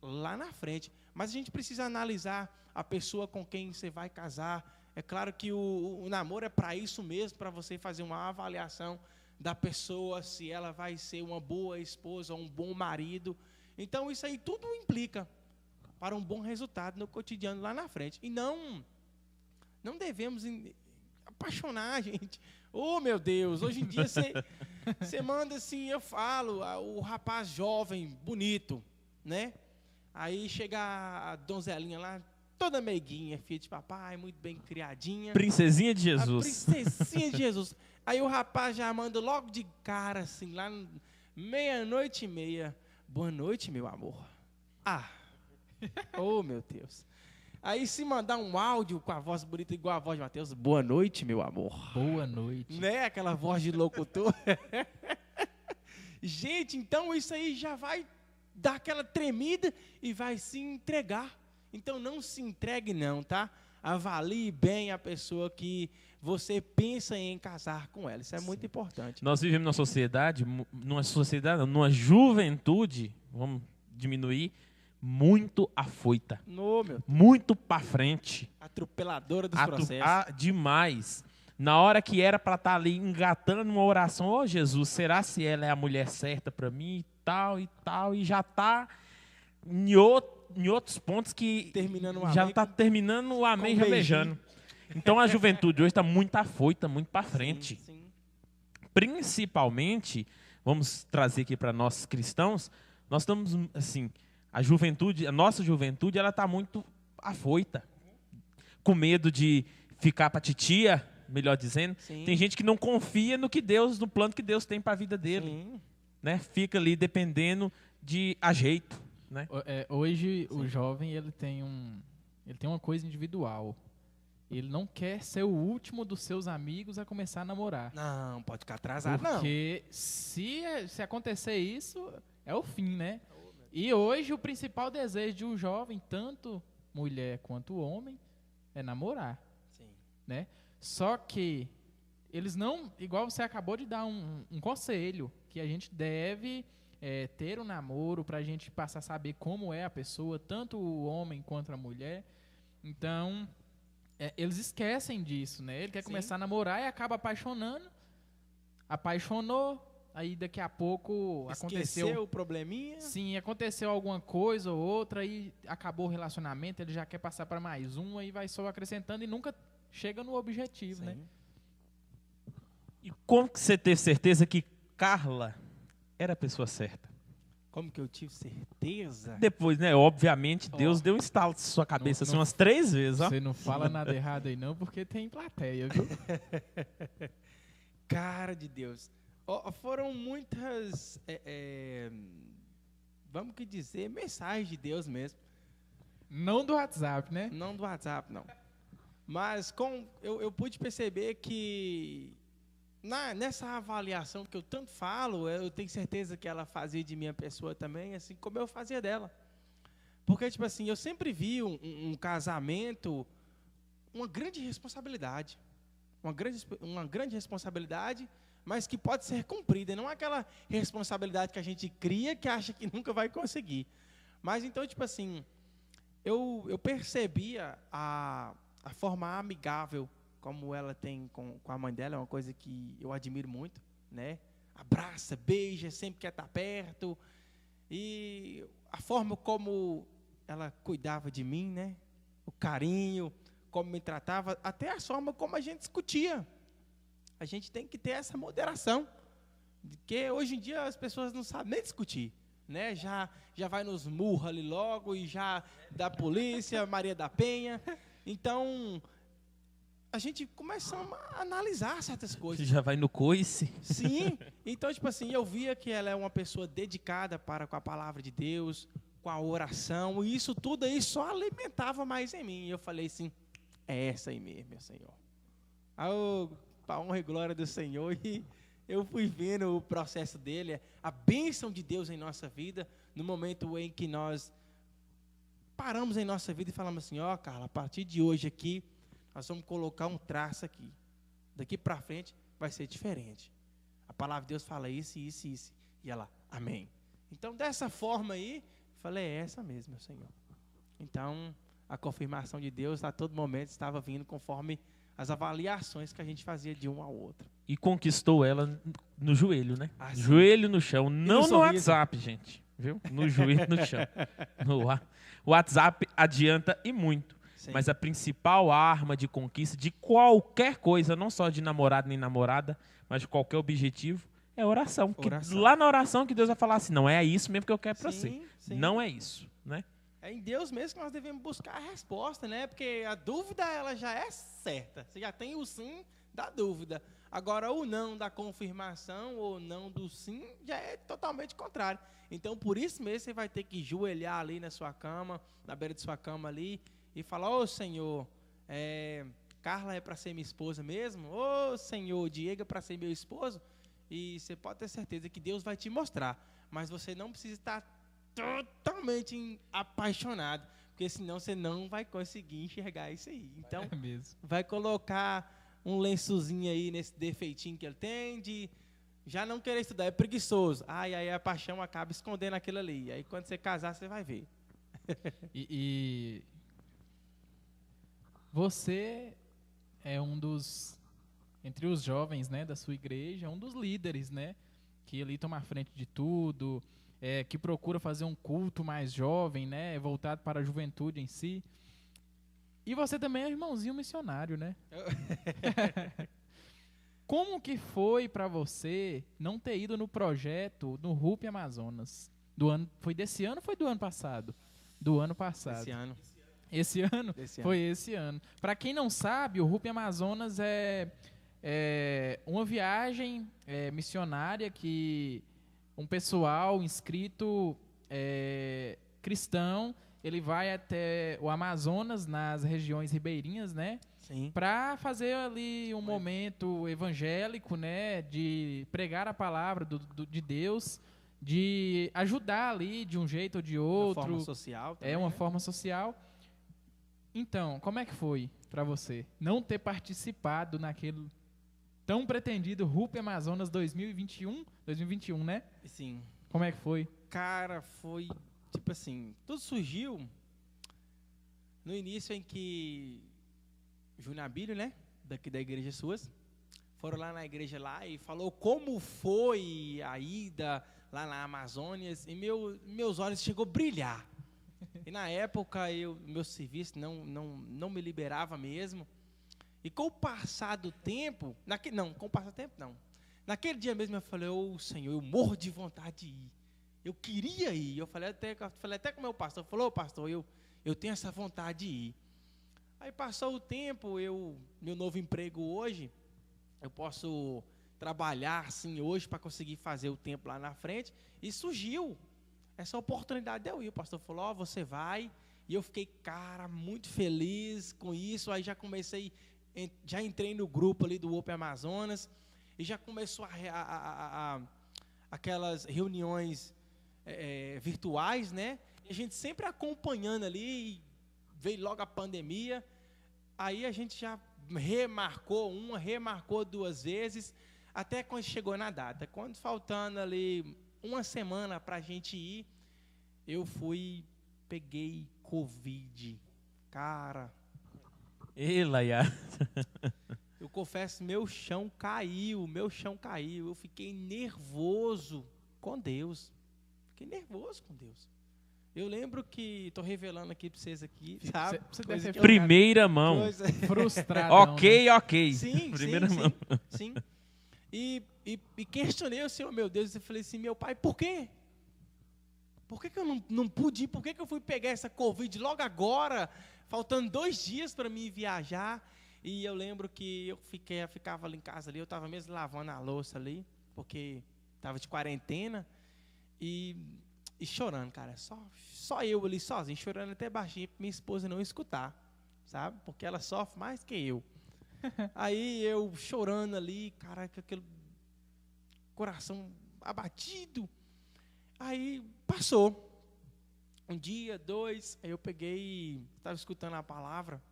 lá na frente. Mas a gente precisa analisar a pessoa com quem você vai casar. É claro que o namoro é para isso mesmo, para você fazer uma avaliação da pessoa, se ela vai ser uma boa esposa ou um bom marido. Então, isso aí tudo implica para um bom resultado no cotidiano lá na frente. E não devemos apaixonar a gente. Oh, meu Deus, hoje em dia você manda assim, eu falo, o rapaz jovem, bonito, né? Aí chega a donzelinha lá, toda meiguinha, filha de papai, muito bem criadinha. Princesinha de Jesus. A princesinha de Jesus. Aí o rapaz já manda logo de cara, assim, lá 00:30. Boa noite, meu amor. Oh, meu Deus. Aí se mandar um áudio com a voz bonita igual a voz de Mateus, boa noite, meu amor. Boa noite. Né? Aquela voz de locutor. Gente, então isso aí já vai dar aquela tremida e vai se entregar. Então não se entregue não, tá? Avalie bem a pessoa que você pensa em casar com ela. Isso é muito importante. Nós vivemos numa juventude, vamos diminuir, muito afoita. Muito para frente. Atropeladora dos processos. Demais. Na hora que era para estar ali engatando uma oração, ô Jesus, será se ela é a mulher certa para mim e tal, e já está em outros pontos que já está terminando o amém já beijando. Então a juventude hoje está muito afoita, muito para frente. Sim. Principalmente, vamos trazer aqui para nós cristãos, nós estamos assim, a nossa juventude, ela está muito afoita, com medo de ficar para titia, melhor dizendo. Sim. Tem gente que não confia no plano que Deus tem para a vida dele. Sim. Né? Fica ali dependendo de ajeito. Né? Hoje o jovem ele tem uma coisa individual. Ele não quer ser o último dos seus amigos a começar a namorar. Não, pode ficar atrasado, porque se acontecer isso, é o fim, né? E hoje o principal desejo de um jovem, tanto mulher quanto homem, é namorar. Sim. Né? Só que eles não, igual você acabou de dar um conselho, que a gente deve ter um namoro para a gente passar a saber como é a pessoa, tanto o homem quanto a mulher. Então, eles esquecem disso, né? Ele quer começar a namorar e acaba apaixonou, aí daqui a pouco aconteceu o probleminha. Sim, aconteceu alguma coisa ou outra, aí acabou o relacionamento, ele já quer passar para mais um, aí vai só acrescentando e nunca chega no objetivo, né? E como que você teve certeza que Carla era a pessoa certa? Como que eu tive certeza? Depois, né? Obviamente, Ó. Deus deu um estalo na sua cabeça Não- assim, umas 3 vezes, ó. Você não fala nada errado aí não, porque tem plateia, viu? Cara de Deus. Ó, foram muitas, vamos que dizer, mensagens de Deus mesmo. Não do WhatsApp, né? Não do WhatsApp, não. Mas eu pude perceber que nessa avaliação que eu tanto falo, eu tenho certeza que ela fazia de minha pessoa também, assim como eu fazia dela. Porque, tipo assim, eu sempre vi um casamento, uma grande responsabilidade. Uma grande responsabilidade, mas que pode ser cumprida. E não aquela responsabilidade que a gente cria, que acha que nunca vai conseguir. Mas, então, tipo assim, eu percebia a forma amigável como ela tem com a mãe dela, é uma coisa que eu admiro muito, né? Abraça, beija, sempre quer estar perto. E a forma como ela cuidava de mim, né? O carinho, como me tratava, até a forma como a gente discutia. A gente tem que ter essa moderação, porque hoje em dia as pessoas não sabem nem discutir, né? Já vai nos murros ali logo, e já da polícia, Maria da Penha. Então, a gente começa a analisar certas coisas. Já vai no coice. Sim, então, tipo assim, eu via que ela é uma pessoa dedicada com a palavra de Deus, com a oração, e isso tudo aí só alimentava mais em mim. E eu falei assim, é essa aí mesmo, meu Senhor. Para a honra e glória do Senhor, e eu fui vendo o processo dele, a bênção de Deus em nossa vida, no momento em que nós paramos em nossa vida e falamos assim, ó, Carla, a partir de hoje aqui, nós vamos colocar um traço aqui. Daqui para frente vai ser diferente. A palavra de Deus fala isso, isso, isso. E ela, amém. Então, dessa forma aí, falei, é essa mesmo, meu Senhor. Então, a confirmação de Deus a todo momento estava vindo conforme as avaliações que a gente fazia de um ao outro. E conquistou ela no joelho, né? Ah, sim. Joelho no chão, não no sorriso. WhatsApp, gente. Viu? No joelho no chão. O WhatsApp adianta e muito. Sim. Mas a principal arma de conquista de qualquer coisa, não só de namorado nem namorada, mas de qualquer objetivo, é a oração. Oração. Lá na oração que Deus vai falar assim, não é isso mesmo que eu quero para você. Sim. Não é isso, né? É em Deus mesmo que nós devemos buscar a resposta, né? Porque a dúvida, ela já é certa. Você já tem o sim da dúvida. Agora, o não da confirmação ou não do sim já é totalmente contrário. Então, por isso mesmo, você vai ter que joelhar ali na sua cama, na beira de sua cama ali, e falar, ô Senhor, Carla é para ser minha esposa mesmo? Ô Senhor, Diego é para ser meu esposo? E você pode ter certeza que Deus vai te mostrar. Mas você não precisa estar totalmente apaixonado, porque senão você não vai conseguir enxergar isso aí. Então, É mesmo. vai colocar um lençozinho aí nesse defeitinho que ele tem de já não querer estudar, é preguiçoso. Aí a paixão acaba escondendo aquilo ali. Aí quando você casar, você vai ver. E você é um dos, entre os jovens, né, da sua igreja, um dos líderes, né, que ali toma a frente de tudo, que procura fazer um culto mais jovem, né, voltado para a juventude em si. E você também é irmãozinho missionário, né? Como que foi para você não ter ido no projeto no RUP Amazonas? Foi desse ano ou foi do ano passado? Do ano passado. Esse ano. Esse ano? Esse Foi esse ano. Para quem não sabe, o RUP Amazonas é uma viagem missionária que um pessoal inscrito cristão, ele vai até o Amazonas, nas regiões ribeirinhas, né? Sim. Para fazer ali um momento evangélico, né? De pregar a palavra de Deus, de ajudar ali de um jeito ou de outro. Uma forma social também, Uma né? forma social. Então, como é que foi para você não ter participado naquele tão pretendido RUP Amazonas 2021, né? Sim. Como é que foi? Cara, foi tipo assim, tudo surgiu no início em que Júnior Abílio, né, daqui da igreja suas, foram lá na igreja lá e falou como foi a ida lá na Amazônia, e meus olhos chegou a brilhar. E na época meu serviço não me liberava mesmo. E com o passar do tempo, com o passar do tempo não. Naquele dia mesmo eu falei, Senhor, eu morro de vontade de ir. Eu queria ir. Eu falei até com o meu pastor, falou, pastor, eu tenho essa vontade de ir. Aí passou o tempo, meu novo emprego hoje, eu posso trabalhar assim hoje para conseguir fazer o tempo lá na frente. E surgiu essa oportunidade de eu ir. O pastor falou, você vai. E eu fiquei, cara, muito feliz com isso. Aí já já entrei no grupo ali do Open Amazonas. E já começou aquelas reuniões virtuais, né? E a gente sempre acompanhando ali, veio logo a pandemia. Aí a gente já remarcou 2 vezes, até quando chegou na data. Quando faltando ali uma semana para a gente ir, eu peguei Covid. Cara. Ei, Laia. Eu confesso, meu chão caiu. Eu fiquei nervoso com Deus. Eu lembro que, estou revelando aqui para vocês aqui, sabe? Primeira mão. Frustrado. Ok. Sim, Primeira mão. Sim. E questionei o Senhor, meu Deus, e falei assim, meu Pai, por quê? Por que eu não pude ir? Por que eu fui pegar essa Covid logo agora, faltando 2 dias para mim viajar? E eu lembro que eu ficava ali em casa, eu estava mesmo lavando a louça ali, porque estava de quarentena, e chorando, cara, só eu ali sozinho, chorando até baixinho, para minha esposa não escutar, sabe? Porque ela sofre mais que eu. Aí eu chorando ali, cara, com aquele coração abatido. Aí passou. 1 dia, 2, aí eu estava escutando a palavra,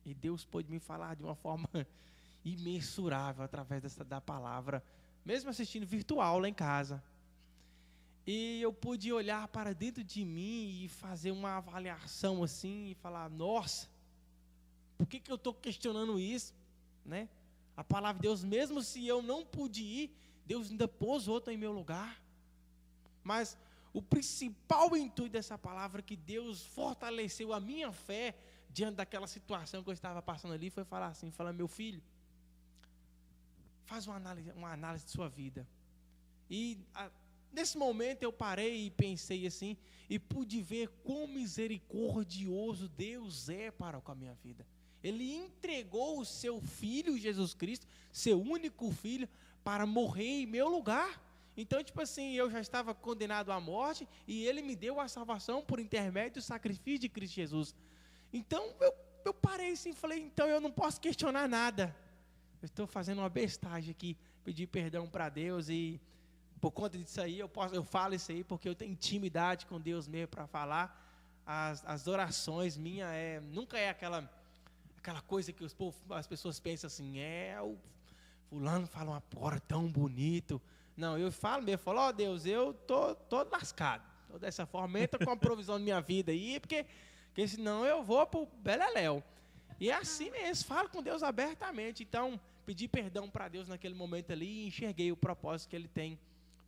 e Deus pôde me falar de uma forma imensurável através da palavra, mesmo assistindo virtual lá em casa. E eu pude olhar para dentro de mim e fazer uma avaliação assim, e falar, nossa, por que eu estou questionando isso? Né? A palavra de Deus, mesmo se eu não pude ir, Deus ainda pôs outro em meu lugar. Mas o principal intuito dessa palavra, que Deus fortaleceu a minha fé diante daquela situação que eu estava passando ali, foi falar assim, meu filho, faz uma análise de sua vida. E nesse momento eu parei e pensei assim, e pude ver quão misericordioso Deus é para com a minha vida. Ele entregou o seu Filho, Jesus Cristo, seu único Filho, para morrer em meu lugar. Então, tipo assim, eu já estava condenado à morte, e Ele me deu a salvação por intermédio do sacrifício de Cristo Jesus. Então, eu parei assim e falei, então eu não posso questionar nada. Eu estou fazendo uma bestagem aqui, pedir perdão para Deus, e por conta disso aí, eu falo isso aí, porque eu tenho intimidade com Deus mesmo para falar. As orações minhas nunca é aquela coisa que as pessoas pensam assim, o fulano fala uma porra tão bonito. Não, eu falo mesmo, ó Deus, eu tô lascado. Tô dessa forma, entra com a provisão da minha vida aí, porque senão eu vou pro beleléu. E é assim mesmo, falo com Deus abertamente. Então, pedi perdão para Deus naquele momento ali e enxerguei o propósito que Ele tem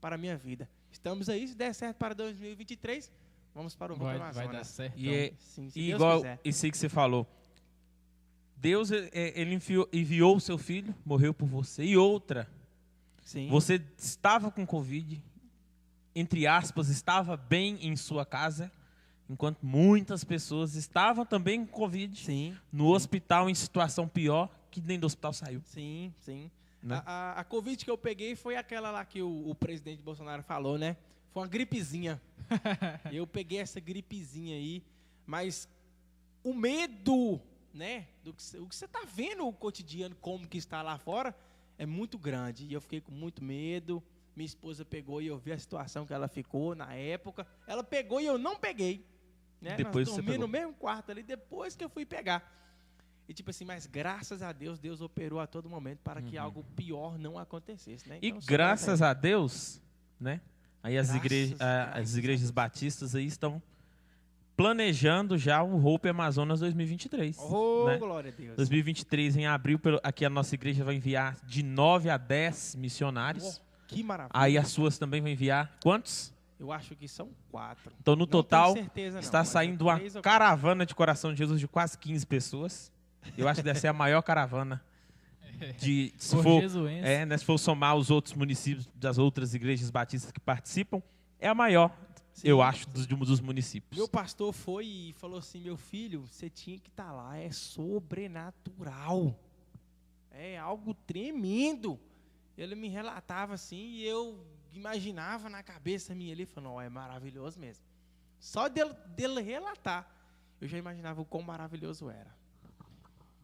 para a minha vida. Estamos aí, se der certo para 2023, vamos para o Open Amazonas. Vai dar certo. Sim, e igual isso aí que você falou, Deus ele enviou o seu Filho, morreu por você. E outra, sim, você estava com Covid, entre aspas, estava bem em sua casa, enquanto muitas pessoas estavam também com Covid, sim, no hospital em situação pior, que nem do hospital saiu. Sim, sim. Né? A Covid que eu peguei foi aquela lá que o presidente Bolsonaro falou, né? Foi uma gripezinha. Eu peguei essa gripezinha aí, mas o medo, né? O que você está vendo o cotidiano, como que está lá fora, é muito grande. E eu fiquei com muito medo. Minha esposa pegou e eu vi a situação que ela ficou na época. Ela pegou e eu não peguei. Né? Depois nós dormimos no mesmo quarto ali, depois que eu fui pegar. E tipo assim, mas graças a Deus, Deus operou a todo momento para que algo pior não acontecesse. Né? Então, e graças a Deus, né? Aí as igrejas batistas aí estão planejando já o Hope Amazonas 2023. Né? Glória a Deus. 2023, em abril, aqui a nossa igreja vai enviar de 9 a 10 missionários. Que maravilha. Aí as suas também vão enviar quantos? Eu acho que são 4. Então, no total, certeza, está saindo uma caravana de Coração de Jesus de quase 15 pessoas. Eu acho que deve ser a maior caravana se Forjezuense. se for somar os outros municípios das outras igrejas batistas que participam, é a maior, Sim. eu acho, dos municípios. Meu pastor foi e falou assim, meu filho, você tinha que estar lá, é sobrenatural. É algo tremendo. Ele me relatava assim e eu imaginava na cabeça minha ali, falando, é maravilhoso mesmo. Só dele relatar, eu já imaginava o quão maravilhoso era.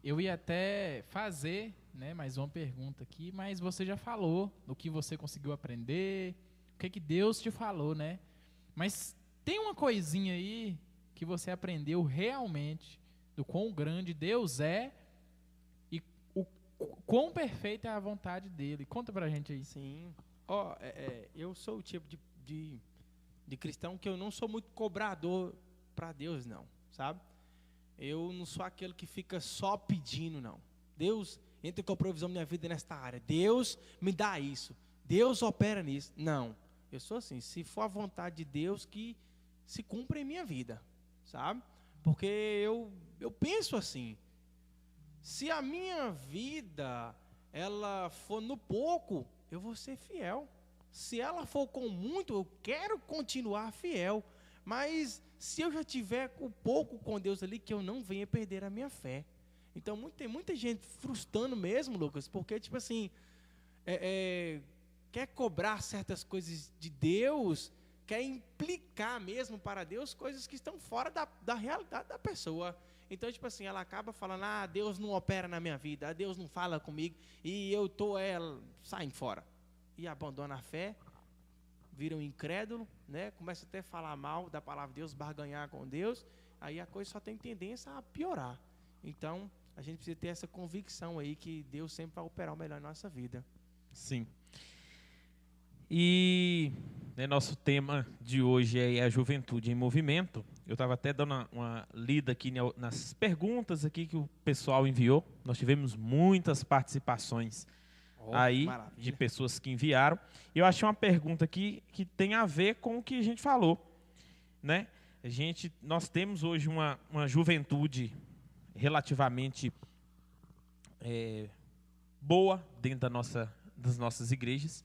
Eu ia até fazer, né, mais uma pergunta aqui, mas você já falou do que você conseguiu aprender, o que Deus te falou, né? Mas tem uma coisinha aí que você aprendeu realmente do quão grande Deus é e o quão perfeita é a vontade dele. Conta pra gente aí. Sim. Eu sou o tipo de cristão que eu não sou muito cobrador para Deus, não, sabe? Eu não sou aquele que fica só pedindo, não. Deus, entra com a provisão da minha vida nesta área. Deus me dá isso. Deus opera nisso. Não. Eu sou assim, se for a vontade de Deus, que se cumpra em minha vida, sabe? Porque eu penso assim, se a minha vida, ela for no pouco, eu vou ser fiel. Se ela for com muito, eu quero continuar fiel. Mas se eu já tiver o pouco com Deus ali, que eu não venha perder a minha fé. Então, tem muita gente frustrando mesmo, Lucas, porque, tipo assim, quer cobrar certas coisas de Deus, quer implicar mesmo para Deus coisas que estão fora da realidade da pessoa. Então, tipo assim, ela acaba falando, Deus não opera na minha vida, Deus não fala comigo, e eu saindo fora. E abandona a fé, vira um incrédulo, né? Começa até a falar mal da palavra de Deus, barganhar com Deus, aí a coisa só tem tendência a piorar. Então, a gente precisa ter essa convicção aí que Deus sempre vai operar o melhor na nossa vida. Sim. E nosso tema de hoje é a juventude em movimento. Eu estava até dando uma lida aqui nas perguntas aqui que o pessoal enviou. Nós tivemos muitas participações Maravilha. de pessoas que enviaram. Eu achei uma pergunta aqui que tem a ver com o que a gente falou, né? Nós temos hoje uma juventude relativamente boa dentro das nossas igrejas,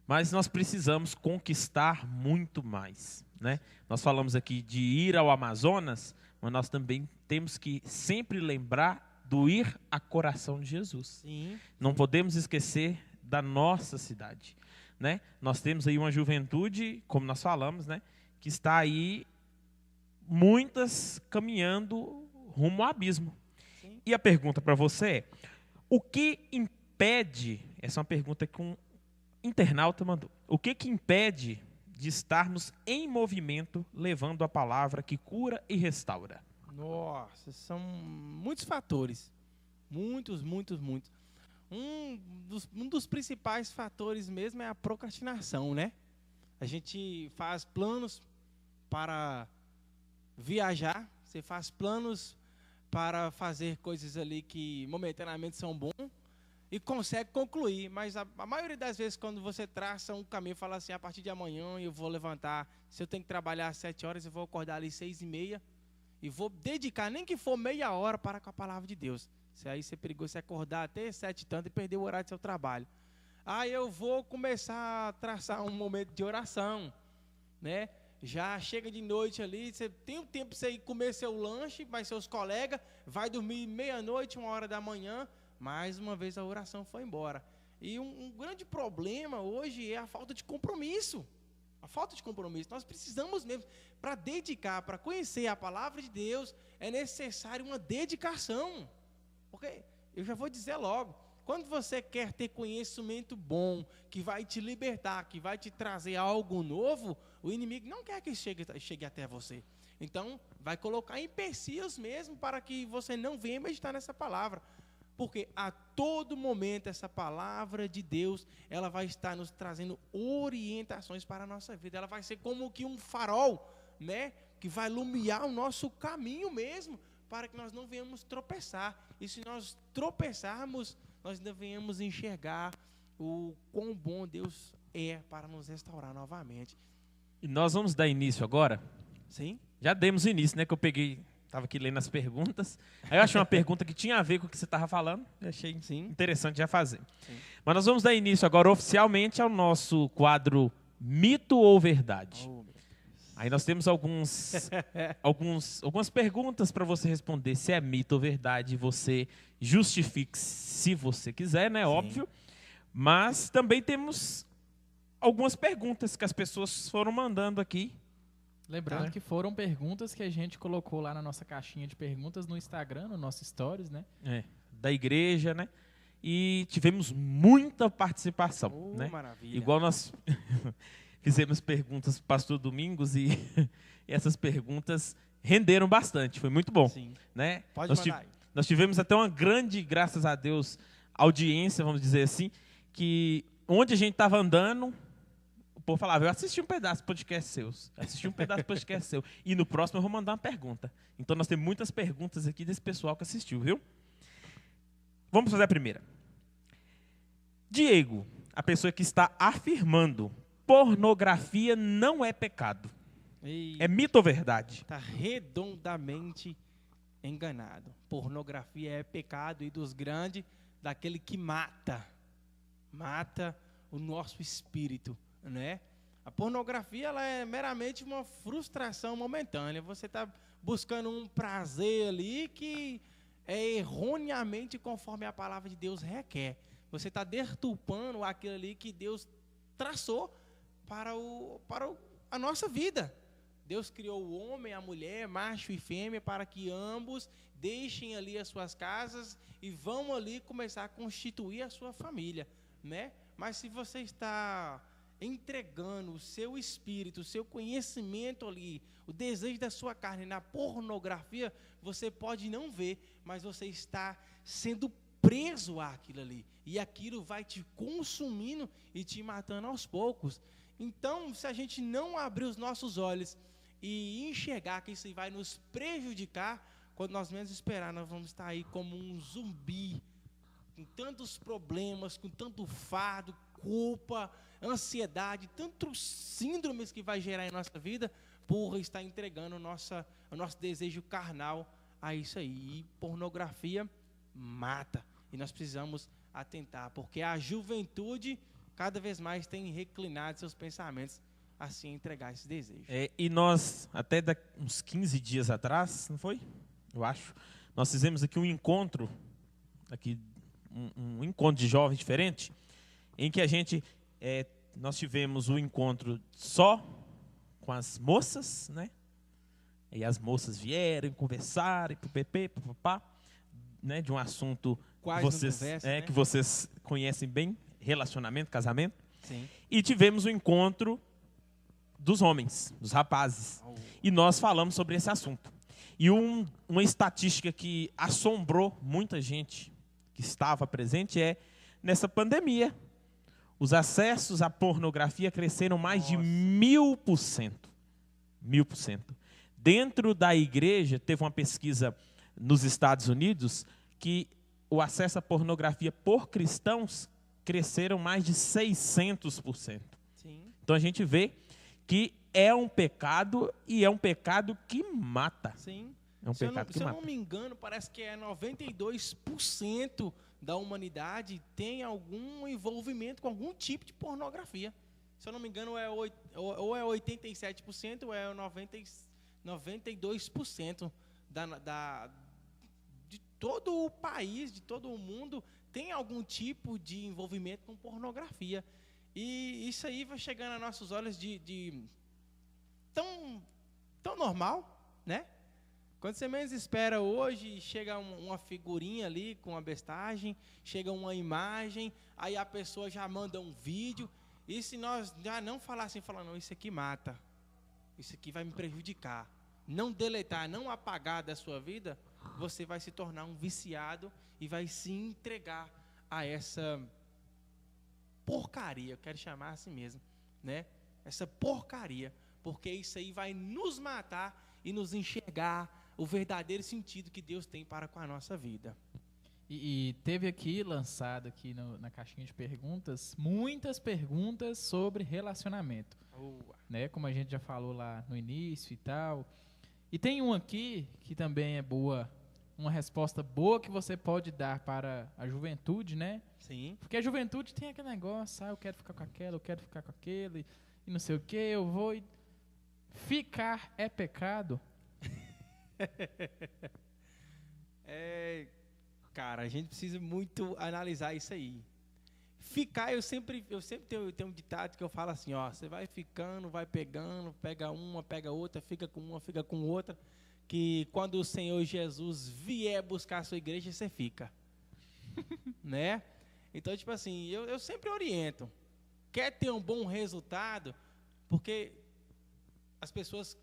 mas nós precisamos conquistar muito mais, né? Nós falamos aqui de ir ao Amazonas, mas nós também temos que sempre lembrar do ir a coração de Jesus. Sim. Não podemos esquecer da nossa cidade, né? Nós temos aí uma juventude, como nós falamos, né, que está aí muitas caminhando rumo ao abismo. Sim. E a pergunta para você é: o que impede? Essa é uma pergunta que um internauta mandou. O que impede de estarmos em movimento, levando a palavra que cura e restaura? Nossa, são muitos fatores. Muitos. Um dos principais fatores mesmo é a procrastinação, né? A gente faz planos para viajar, você faz planos para fazer coisas ali que momentaneamente são bons e consegue concluir, mas a maioria das vezes quando você traça um caminho, fala assim, a partir de amanhã eu vou levantar, se eu tenho que trabalhar às 7 horas, eu vou acordar ali 6h30 e vou dedicar, nem que for meia hora, para com a palavra de Deus. Se aí você é perigoso você acordar até 7 e tanto e perder o horário do seu trabalho. Aí eu vou começar a traçar um momento de oração, né? Já chega de noite ali, você tem um tempo para você ir comer seu lanche, mas seus colegas, vai dormir meia-noite, 1h da manhã, mais uma vez a oração foi embora. E um grande problema hoje é a falta de compromisso. A falta de compromisso. Nós precisamos mesmo, para dedicar, para conhecer a palavra de Deus, é necessário uma dedicação. Porque, eu já vou dizer logo, quando você quer ter conhecimento bom, que vai te libertar, que vai te trazer algo novo, o inimigo não quer que chegue até você. Então, vai colocar empecilhos mesmo para que você não venha meditar nessa palavra. Porque a todo momento essa palavra de Deus, ela vai estar nos trazendo orientações para a nossa vida. Ela vai ser como que um farol, né? Que vai iluminar o nosso caminho mesmo, para que nós não venhamos tropeçar. E se nós tropeçarmos, nós devemos enxergar o quão bom Deus é para nos restaurar novamente. E nós vamos dar início agora? Sim. Já demos início, né? Que eu peguei Estava aqui lendo as perguntas. Aí eu achei uma pergunta que tinha a ver com o que você estava falando. Eu achei interessante já fazer. Sim. Mas nós vamos dar início agora oficialmente ao nosso quadro Mito ou Verdade. Oh, Aí nós temos algumas perguntas para você responder se é mito ou verdade. Você justifique se você quiser, né? Sim. Óbvio. Mas também temos algumas perguntas que as pessoas foram mandando aqui. Lembrando Tá. que foram perguntas que a gente colocou lá na nossa caixinha de perguntas no Instagram, no nosso Stories, né? Da igreja, né? E tivemos muita participação, Oh, né? maravilha. Igual nós fizemos perguntas para o pastor Domingos e essas perguntas renderam bastante, foi muito bom, Sim. né? Pode Nós mandar aí. Nós tivemos até uma grande, graças a Deus, audiência, vamos dizer assim, que onde a gente estava andando, o povo falava, eu assisti um pedaço do podcast seus, e no próximo eu vou mandar uma pergunta. Então nós temos muitas perguntas aqui desse pessoal que assistiu, viu? Vamos fazer a primeira. Diego, a pessoa que está afirmando, pornografia não é pecado. É mito ou verdade? Está redondamente enganado. Pornografia é pecado e dos grandes, daquele que mata o nosso espírito, né? A pornografia ela é meramente uma frustração momentânea. Você está buscando um prazer ali que é erroneamente conforme a palavra de Deus requer. Você está deturpando aquilo ali que Deus traçou para a nossa vida. Deus criou o homem, a mulher, macho e fêmea, para que ambos deixem ali as suas casas e vão ali começar a constituir a sua família, né? Mas se você está entregando o seu espírito, o seu conhecimento ali, o desejo da sua carne na pornografia, você pode não ver, mas você está sendo preso àquilo ali. E aquilo vai te consumindo e te matando aos poucos. Então, se a gente não abrir os nossos olhos e enxergar que isso vai nos prejudicar, quando nós menos esperar, nós vamos estar aí como um zumbi, com tantos problemas, com tanto fardo, culpa, ansiedade, tantos síndromes que vai gerar em nossa vida, por estar entregando o nosso desejo carnal a isso aí. E pornografia mata. E nós precisamos atentar, porque a juventude cada vez mais tem reclinado seus pensamentos assim entregar esse desejo. E nós, até uns 15 dias atrás, não foi? Eu acho. Nós fizemos aqui um encontro, um encontro de jovens diferente, em que nós tivemos um encontro só com as moças, né? E as moças vieram, conversaram, papapá, né? De um assunto que vocês conhecem bem, relacionamento, casamento. Sim. E tivemos um encontro dos homens, dos rapazes. E nós falamos sobre esse assunto. E uma estatística que assombrou muita gente que estava presente é, nessa pandemia, os acessos à pornografia cresceram mais de 1000%. 1000%. Dentro da igreja, teve uma pesquisa nos Estados Unidos que o acesso à pornografia por cristãos cresceram mais de 600%. Sim. Então a gente vê que é um pecado e é um pecado que mata. Sim. É um pecado que se eu mata. não me engano, parece que 92% da humanidade tem algum envolvimento com algum tipo de pornografia. Se eu não me engano, ou é 87% ou é 92% de todo o país, de todo o mundo, tem algum tipo de envolvimento com pornografia. E isso aí vai chegando a nossos olhos de tão normal, né? Quando você menos espera hoje, chega uma figurinha ali com uma bestagem, chega uma imagem, aí a pessoa já manda um vídeo. E se nós já não falar assim, não, isso aqui mata, isso aqui vai me prejudicar, não deletar, não apagar da sua vida, você vai se tornar um viciado e vai se entregar a essa porcaria, eu quero chamar assim mesmo, né? Essa porcaria, porque isso aí vai nos matar e nos enxergar o verdadeiro sentido que Deus tem para com a nossa vida. E teve aqui, lançado aqui na caixinha de perguntas, muitas perguntas sobre relacionamento. Né? Como a gente já falou lá no início e tal. E tem um aqui que também é boa, uma resposta boa que você pode dar para a juventude, né? Sim. Porque a juventude tem aquele negócio, eu quero ficar com aquela, eu quero ficar com aquele, e não sei o que, eu vou... Ficar é pecado? Cara, a gente precisa muito analisar isso aí. Ficar, eu sempre tenho um ditado que eu falo assim, ó, você vai ficando, vai pegando, pega uma, pega outra, fica com uma, fica com outra, que quando o Senhor Jesus vier buscar a sua igreja, você fica. Né? Então, tipo assim, eu sempre oriento. Quer ter um bom resultado? Porque as pessoas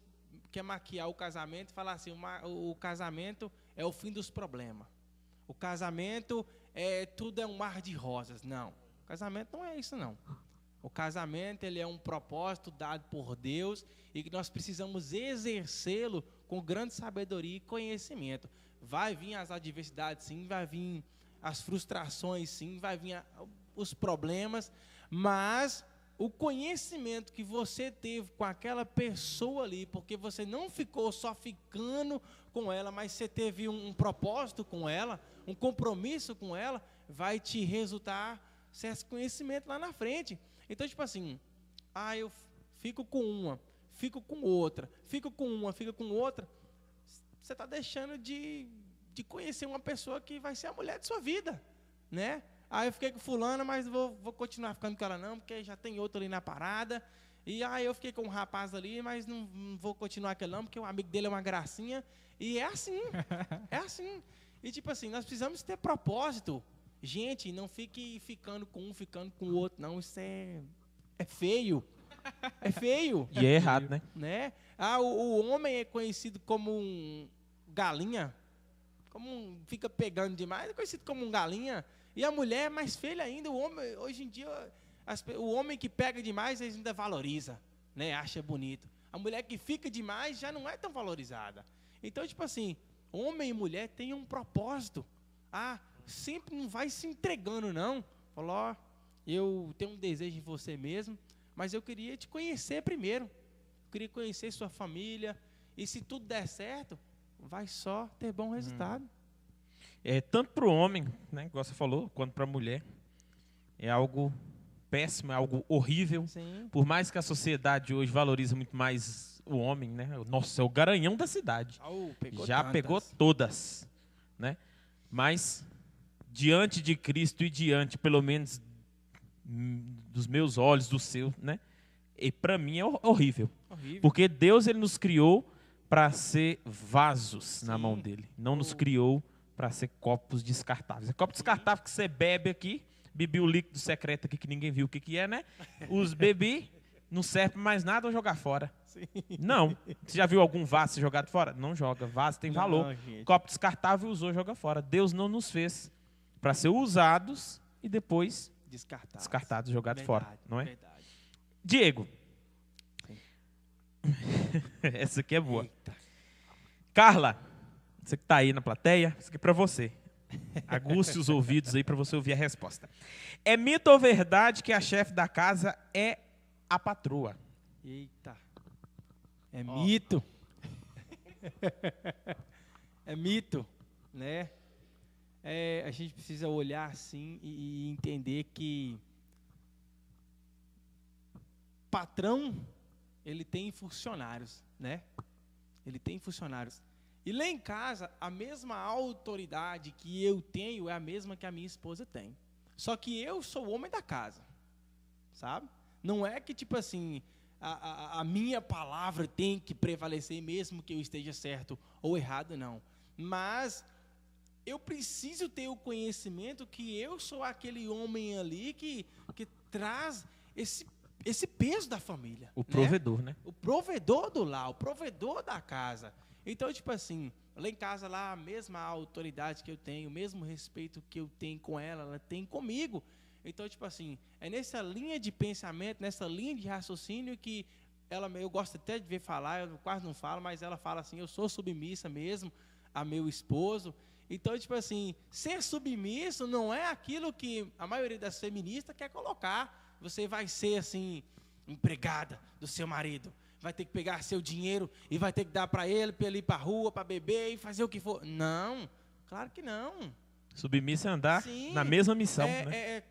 querem maquiar o casamento e falar assim, o casamento é o fim dos problemas. O casamento tudo é um mar de rosas. Não, o casamento não é isso não. O casamento ele é um propósito dado por Deus e que nós precisamos exercê-lo com grande sabedoria e conhecimento. Vai vir as adversidades sim, vai vir as frustrações sim, vai vir os problemas, mas o conhecimento que você teve com aquela pessoa ali, porque você não ficou só ficando com ela, mas você teve um propósito com ela, um compromisso com ela, vai te resultar certo conhecimento lá na frente. Então, tipo assim, eu fico com uma, fico com outra, fico com uma, fico com outra, você está deixando de conhecer uma pessoa que vai ser a mulher de sua vida, né? Eu fiquei com fulana, mas vou continuar ficando com ela não, porque já tem outro ali na parada. E eu fiquei com um rapaz ali, mas não vou continuar com ele não, porque o amigo dele é uma gracinha. E é assim, é assim. E tipo assim, nós precisamos ter propósito. Gente, não fique ficando com um, ficando com o outro, não. Isso é feio. É feio. E é errado, né? O homem é conhecido como um galinha. Fica pegando demais, é conhecido como um galinha. E a mulher é mais feia ainda. O homem, hoje em dia, o homem que pega demais, eles ainda valoriza, né? Acha bonito. A mulher que fica demais já não é tão valorizada. Então, tipo assim, homem e mulher têm um propósito. Sempre não vai se entregando, não. Falou, eu tenho um desejo em você mesmo, mas eu queria te conhecer primeiro. Eu queria conhecer sua família. E se tudo der certo, vai só ter bom resultado. Tanto para o homem, né, igual você falou, quanto para a mulher. É algo péssimo, é algo horrível. Sim. Por mais que a sociedade hoje valorize muito mais o homem, né? Nossa, é o garanhão da cidade. Pegou todas, né? Mas diante de Cristo e diante, pelo menos, dos meus olhos, do seu, né? E para mim é horrível. Porque Deus ele nos criou para ser vasos na mão dele. Não nos criou para ser copos descartáveis. É copo descartável que você bebe aqui, bebi o líquido secreto aqui que ninguém viu o que é, né? Os bebi, não serve para mais nada ou jogar fora. Sim. Não. Você já viu algum vaso ser jogado fora? Não joga. Vaso tem valor. Copo descartável usou, joga fora. Deus não nos fez para ser usados e depois descartados, jogados fora. Não é? Verdade. Diego. Essa aqui é boa. Eita. Carla, você que está aí na plateia, isso aqui é para você. Aguste os ouvidos aí para você ouvir a resposta. É mito ou verdade que a chefe da casa é a patroa? Eita. É mito. É mito, né? A gente precisa olhar assim e entender que patrão, ele tem funcionários, né? Ele tem funcionários. E lá em casa, a mesma autoridade que eu tenho é a mesma que a minha esposa tem. Só que eu sou o homem da casa, sabe? Não é que, tipo assim, a minha palavra tem que prevalecer mesmo que eu esteja certo ou errado, não. Mas eu preciso ter o conhecimento que eu sou aquele homem ali que traz esse peso da família. O provedor, né? O provedor do lar, o provedor da casa. Então, tipo assim, lá em casa, lá, a mesma autoridade que eu tenho, o mesmo respeito que eu tenho com ela, ela tem comigo. Então, tipo assim, é nessa linha de pensamento, nessa linha de raciocínio que eu gosto até de ver falar, eu quase não falo, mas ela fala assim, eu sou submissa mesmo a meu esposo. Então, tipo assim, ser submisso não é aquilo que a maioria das feministas quer colocar. Você vai ser, assim, empregada do seu marido. vai ter que pegar seu dinheiro e vai ter que dar para ele ir para a rua, para beber e fazer o que for. Não, claro que não. Submissa é andar Sim, na mesma missão, né?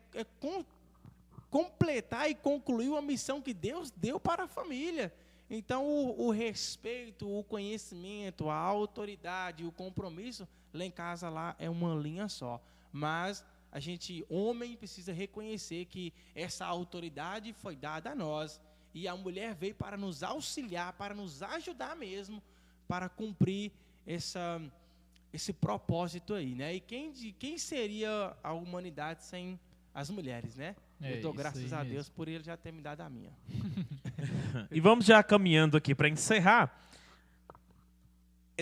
Completar e concluir uma missão que Deus deu para a família. Então, o respeito, o conhecimento, a autoridade, o compromisso, lá em casa lá é uma linha só. Mas a gente, homem, precisa reconhecer que essa autoridade foi dada a nós. E a mulher veio para nos auxiliar, para nos ajudar mesmo, para cumprir esse propósito aí, né? E quem seria a humanidade sem as mulheres, né? Eu dou graças a Deus por ele já ter me dado a minha. E vamos já caminhando aqui para encerrar.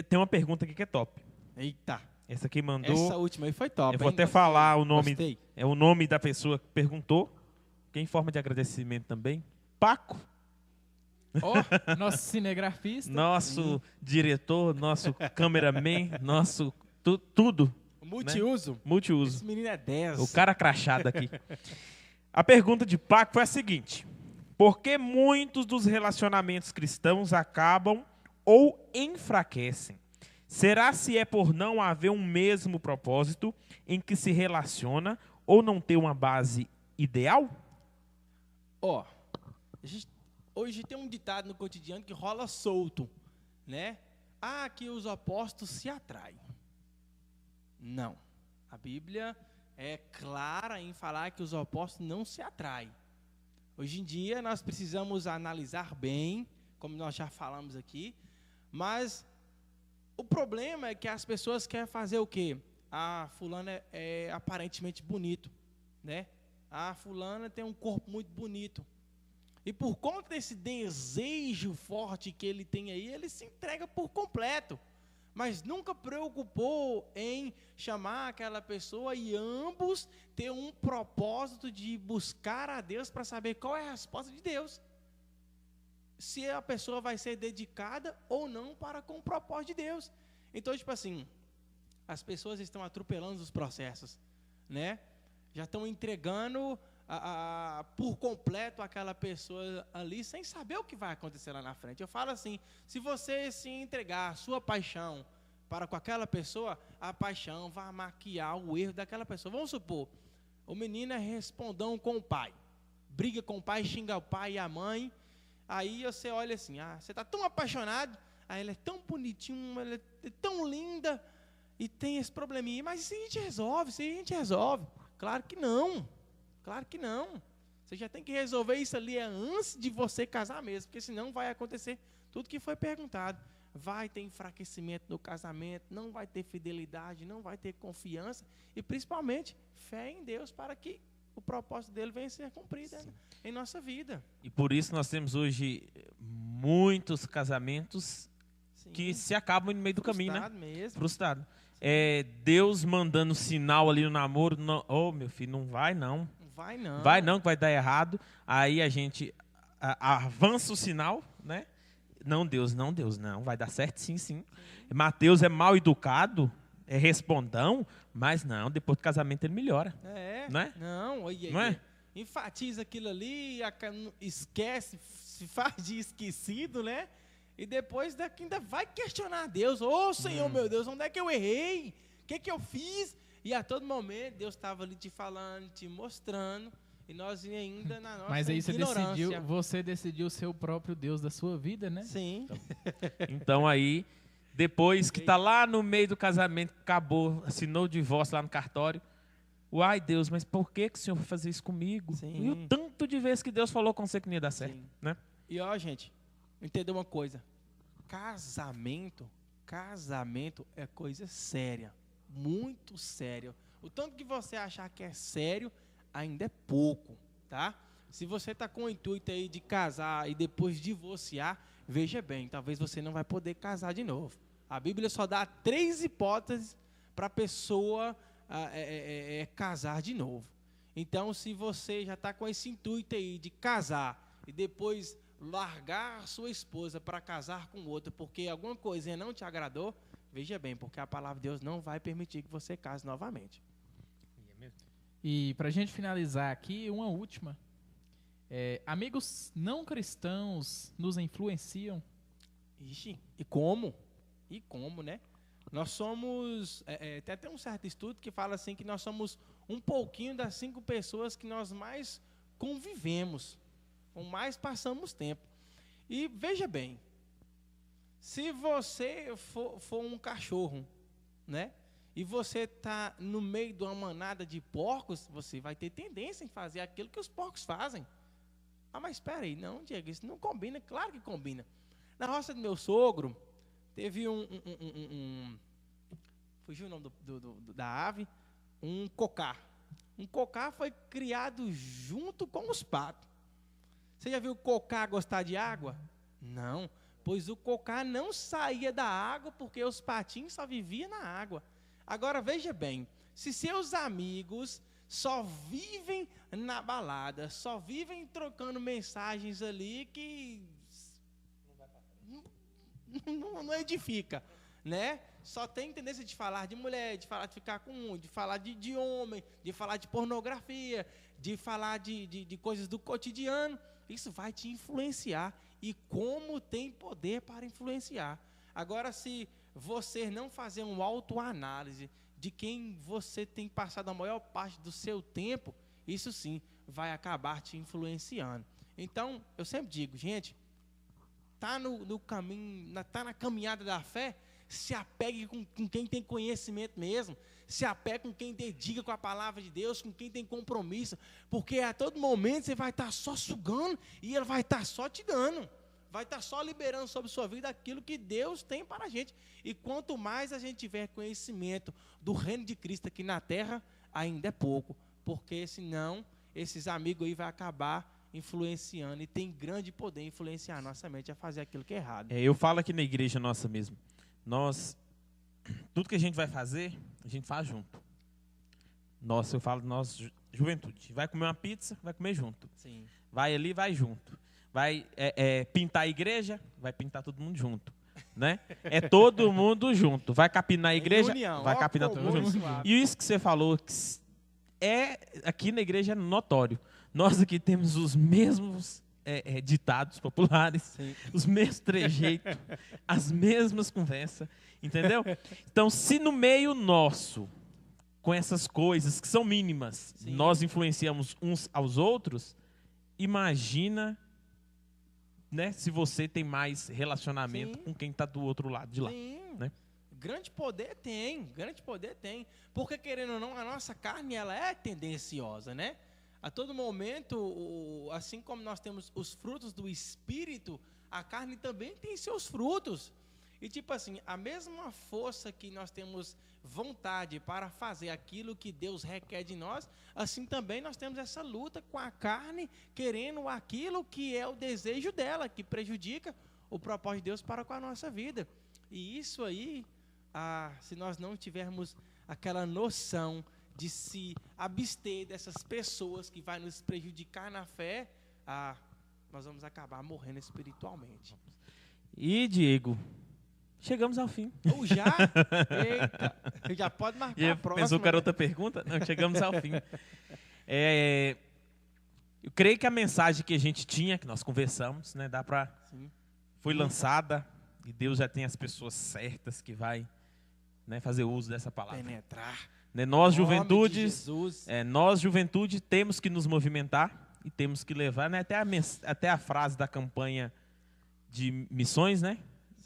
Tem uma pergunta aqui que é top. Eita. Essa aqui mandou. Essa última aí foi top. Eu vou até falar o nome. Gostei. É o nome da pessoa que perguntou. Que em forma de agradecimento também. Paco. Nosso cinegrafista. Nosso diretor, nosso cameraman, nosso tudo. Multiuso. Né? Multiuso. Esse menino é 10. O cara crachado aqui. A pergunta de Paco foi a seguinte: por que muitos dos relacionamentos cristãos acabam ou enfraquecem? Será se é por não haver um mesmo propósito em que se relaciona ou não ter uma base ideal? Hoje tem um ditado no cotidiano que rola solto, né? Que os opostos se atraem. Não. A Bíblia é clara em falar que os opostos não se atraem. Hoje em dia nós precisamos analisar bem, como nós já falamos aqui, mas o problema é que as pessoas querem fazer o quê? Fulana é aparentemente bonito, né? Fulana tem um corpo muito bonito. E por conta desse desejo forte que ele tem aí, ele se entrega por completo. Mas nunca preocupou em chamar aquela pessoa e ambos ter um propósito de buscar a Deus para saber qual é a resposta de Deus. Se a pessoa vai ser dedicada ou não para com o propósito de Deus. Então, tipo assim, as pessoas estão atropelando os processos, né? Já estão entregando por completo aquela pessoa ali, sem saber o que vai acontecer lá na frente. Eu falo assim, se você se entregar a sua paixão para com aquela pessoa, a paixão vai maquiar o erro daquela pessoa. Vamos supor, o menino é respondão com o pai, briga com o pai, xinga o pai e a mãe, aí você olha assim, você está tão apaixonado, ela é tão bonitinha, ela é tão linda, e tem esse probleminha, mas isso a gente resolve, claro que não. Claro que não. Você já tem que resolver isso ali antes de você casar mesmo, porque senão vai acontecer tudo que foi perguntado. Vai ter enfraquecimento no casamento, não vai ter fidelidade, não vai ter confiança e principalmente fé em Deus para que o propósito dele venha a ser cumprido em nossa vida. E por isso nós temos hoje muitos casamentos que se acabam no meio do caminho, né? Mesmo. Frustrado. Deus mandando sinal ali no namoro, meu filho, não vai não. Vai não, que vai dar errado. Aí a gente avança o sinal, né? Não, Deus, não, vai dar certo, sim. Mateus é mal educado, é respondão, mas não, depois do casamento ele melhora. Não é? Não, enfatiza aquilo ali, esquece, se faz de esquecido, né? E depois ainda vai questionar Deus. Senhor, meu Deus, onde é que eu errei? O que eu fiz? E a todo momento Deus estava ali te falando, te mostrando, e nós ainda na nossa Mas aí ignorância. você decidiu ser o próprio Deus da sua vida, né? Sim. Então aí, depois que está lá no meio do casamento, acabou, assinou o divórcio lá no cartório. Uai, Deus, mas por que o Senhor vai fazer isso comigo? Sim. E o tanto de vezes que Deus falou com você que não ia dar certo, né? E gente, entenda uma coisa. Casamento é coisa séria. Muito sério. O tanto que você achar que é sério, ainda é pouco, tá? Se você está com o intuito aí de casar e depois divorciar, veja bem, talvez você não vai poder casar de novo. A Bíblia só dá 3 hipóteses para a pessoa casar de novo. Então, se você já está com esse intuito aí de casar e depois largar a sua esposa para casar com outra porque alguma coisinha não te agradou, veja bem, porque a palavra de Deus não vai permitir que você case novamente. E para a gente finalizar aqui, uma última. Amigos não cristãos nos influenciam? Ixi, e como? E como, né? Nós somos, tem até um certo estudo que fala assim que nós somos um pouquinho das 5 pessoas que nós mais convivemos, com mais passamos tempo. E veja bem, se você for um cachorro, né? E você está no meio de uma manada de porcos, você vai ter tendência em fazer aquilo que os porcos fazem. Ah, mas espera aí, não, Diego, isso não combina. Claro que combina. Na roça do meu sogro, teve fugiu o nome da ave, um cocá. Um cocá foi criado junto com os patos. Você já viu o cocá gostar de água? Não, pois o cocá não saía da água porque os patinhos só viviam na água. Agora veja bem, se seus amigos só vivem na balada, só vivem trocando mensagens ali que não edifica, né? Só tem tendência de falar de mulher, de falar de ficar com um, de falar de homem, de falar de pornografia, de falar de coisas do cotidiano. Isso vai te influenciar, e como tem poder para influenciar. Agora, se você não fazer uma autoanálise de quem você tem passado a maior parte do seu tempo, isso sim vai acabar te influenciando. Então, eu sempre digo, gente, está no caminho, está na caminhada da fé, se apegue com quem tem conhecimento mesmo, se apegue com quem dedica com a palavra de Deus, com quem tem compromisso, porque a todo momento você vai estar só sugando e ele vai estar só te dando, vai estar só liberando sobre sua vida aquilo que Deus tem para a gente. E quanto mais a gente tiver conhecimento do reino de Cristo aqui na terra, ainda é pouco, porque senão esses amigos aí vão acabar influenciando, e tem grande poder em influenciar a nossa mente a fazer aquilo que é errado. Eu falo aqui na igreja nossa mesmo, tudo que a gente vai fazer, a gente faz junto. Eu falo nós, juventude, vai comer uma pizza, vai comer junto. Sim. Vai ali, vai junto. Vai pintar a igreja, vai pintar todo mundo junto, né? É todo mundo junto. Vai capinar a igreja, vai capinar todo mundo junto. E isso que você falou, aqui na igreja é notório. Nós aqui temos os mesmos ditados populares, sim, os mesmos trejeitos, as mesmas conversas, entendeu? Então, se no meio nosso, com essas coisas que são mínimas, sim, nós influenciamos uns aos outros, imagina, né, se você tem mais relacionamento, sim, com quem está do outro lado de lá. Sim. Né? Grande poder tem. Porque, querendo ou não, a nossa carne ela é tendenciosa, né? A todo momento, assim como nós temos os frutos do Espírito, a carne também tem seus frutos. E tipo assim, a mesma força que nós temos vontade para fazer aquilo que Deus requer de nós, assim também nós temos essa luta com a carne, querendo aquilo que é o desejo dela, que prejudica o propósito de Deus para com a nossa vida. E isso aí, se nós não tivermos aquela noção de se abster dessas pessoas que vai nos prejudicar na fé, nós vamos acabar morrendo espiritualmente. E, Diego, chegamos ao fim. Já? Eita, já pode marcar a próxima. Pensou que era outra pergunta? Não, chegamos ao fim. Eu creio que a mensagem que a gente tinha, que nós conversamos, né, foi lançada, e Deus já tem as pessoas certas que vai, né, fazer uso dessa palavra. Penetrar. Nós, juventude, temos que nos movimentar e temos que levar, né, até a frase da campanha de missões, né,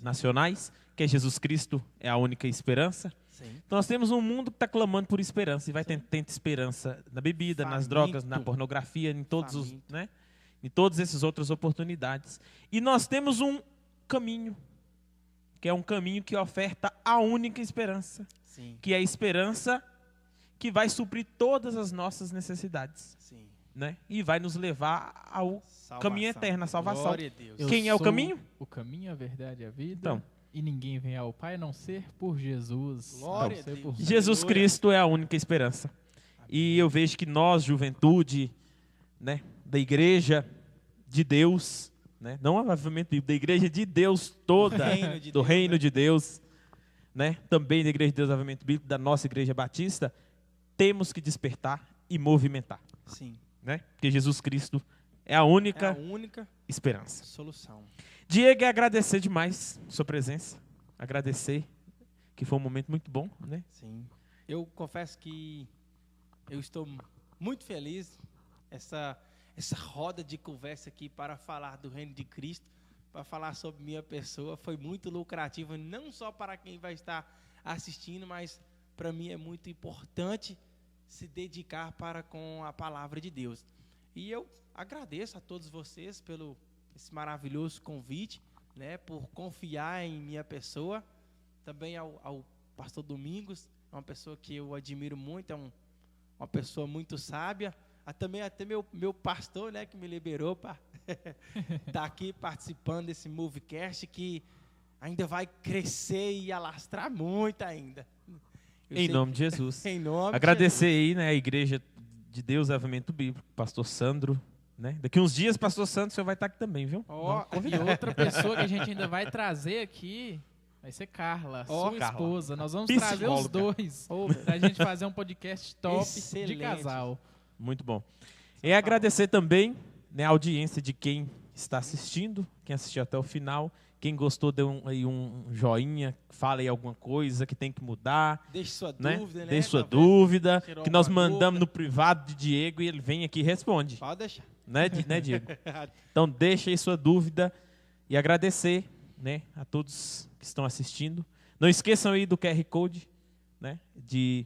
nacionais, que é Jesus Cristo é a única esperança. Sim. Então nós temos um mundo que está clamando por esperança, e vai ter esperança na bebida, nas drogas, na pornografia, em todas essas outras oportunidades. E nós temos um caminho, que é um caminho que oferta a única esperança, sim, que é a esperança que vai suprir todas as nossas necessidades, sim, né? E vai nos levar ao caminho eterno, a salvação. Glória a Deus. Quem é o caminho? O caminho, a verdade e a vida. Então, e ninguém vem ao Pai a não ser por Jesus. Glória a Deus. Por Jesus Cristo é a única esperança. E eu vejo que nós, juventude, né, da igreja de Deus, né, não obviamente da igreja de Deus toda, do reino de Deus, né, também da igreja de Deus, obviamente, bíblico, da nossa igreja batista, temos que despertar e movimentar. Sim. Né? Porque Jesus Cristo é a É a única única esperança. solução. Diego, é agradecer demais sua presença. Agradecer, que foi um momento muito bom, né? Sim. Eu confesso que eu estou muito feliz essa roda de conversa aqui para falar do reino de Cristo, para falar sobre minha pessoa, foi muito lucrativa, não só para quem vai estar assistindo, mas para mim é muito importante se dedicar para com a palavra de Deus. E eu agradeço a todos vocês pelo esse maravilhoso convite, né, por confiar em minha pessoa, também ao pastor Domingos, é uma pessoa que eu admiro muito, uma pessoa muito sábia, também até meu pastor, né, que me liberou para estar aqui participando desse Movecast, que ainda vai crescer e alastrar muito ainda. Em nome de Jesus. Em nome Agradecer de aí, né, a Igreja de Deus Avivamento Bíblico, pastor Sandro, né? Daqui uns dias, pastor Sandro, o senhor vai estar aqui também, viu? Ó, E outra pessoa que a gente ainda vai trazer aqui vai ser Carla, Ó, sua Carla. esposa. Nós vamos Psicóloga. trazer os dois Ô, pra gente fazer um podcast top de Excelente. casal. Muito bom. E agradecer também, né, a audiência de quem está assistindo, quem assistiu até o final. Quem gostou, dê um joinha, fala aí alguma coisa que tem que mudar. Deixe sua Né? dúvida, né? Deixe sua Talvez dúvida, tirou que nós alguma mandamos dúvida. no privado de Diego e ele vem aqui e responde. Pode deixar. Né, Diego? Então, deixa aí sua dúvida e agradecer, né, a todos que estão assistindo. Não esqueçam aí do QR Code, né, de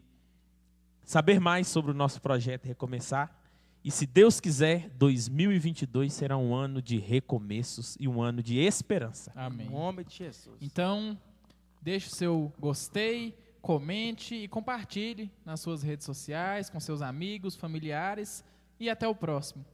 saber mais sobre o nosso projeto Recomeçar. E se Deus quiser, 2022 será um ano de recomeços e um ano de esperança. Amém. Em nome de Jesus. Então, deixe o seu gostei, comente e compartilhe nas suas redes sociais, com seus amigos, familiares. E até o próximo.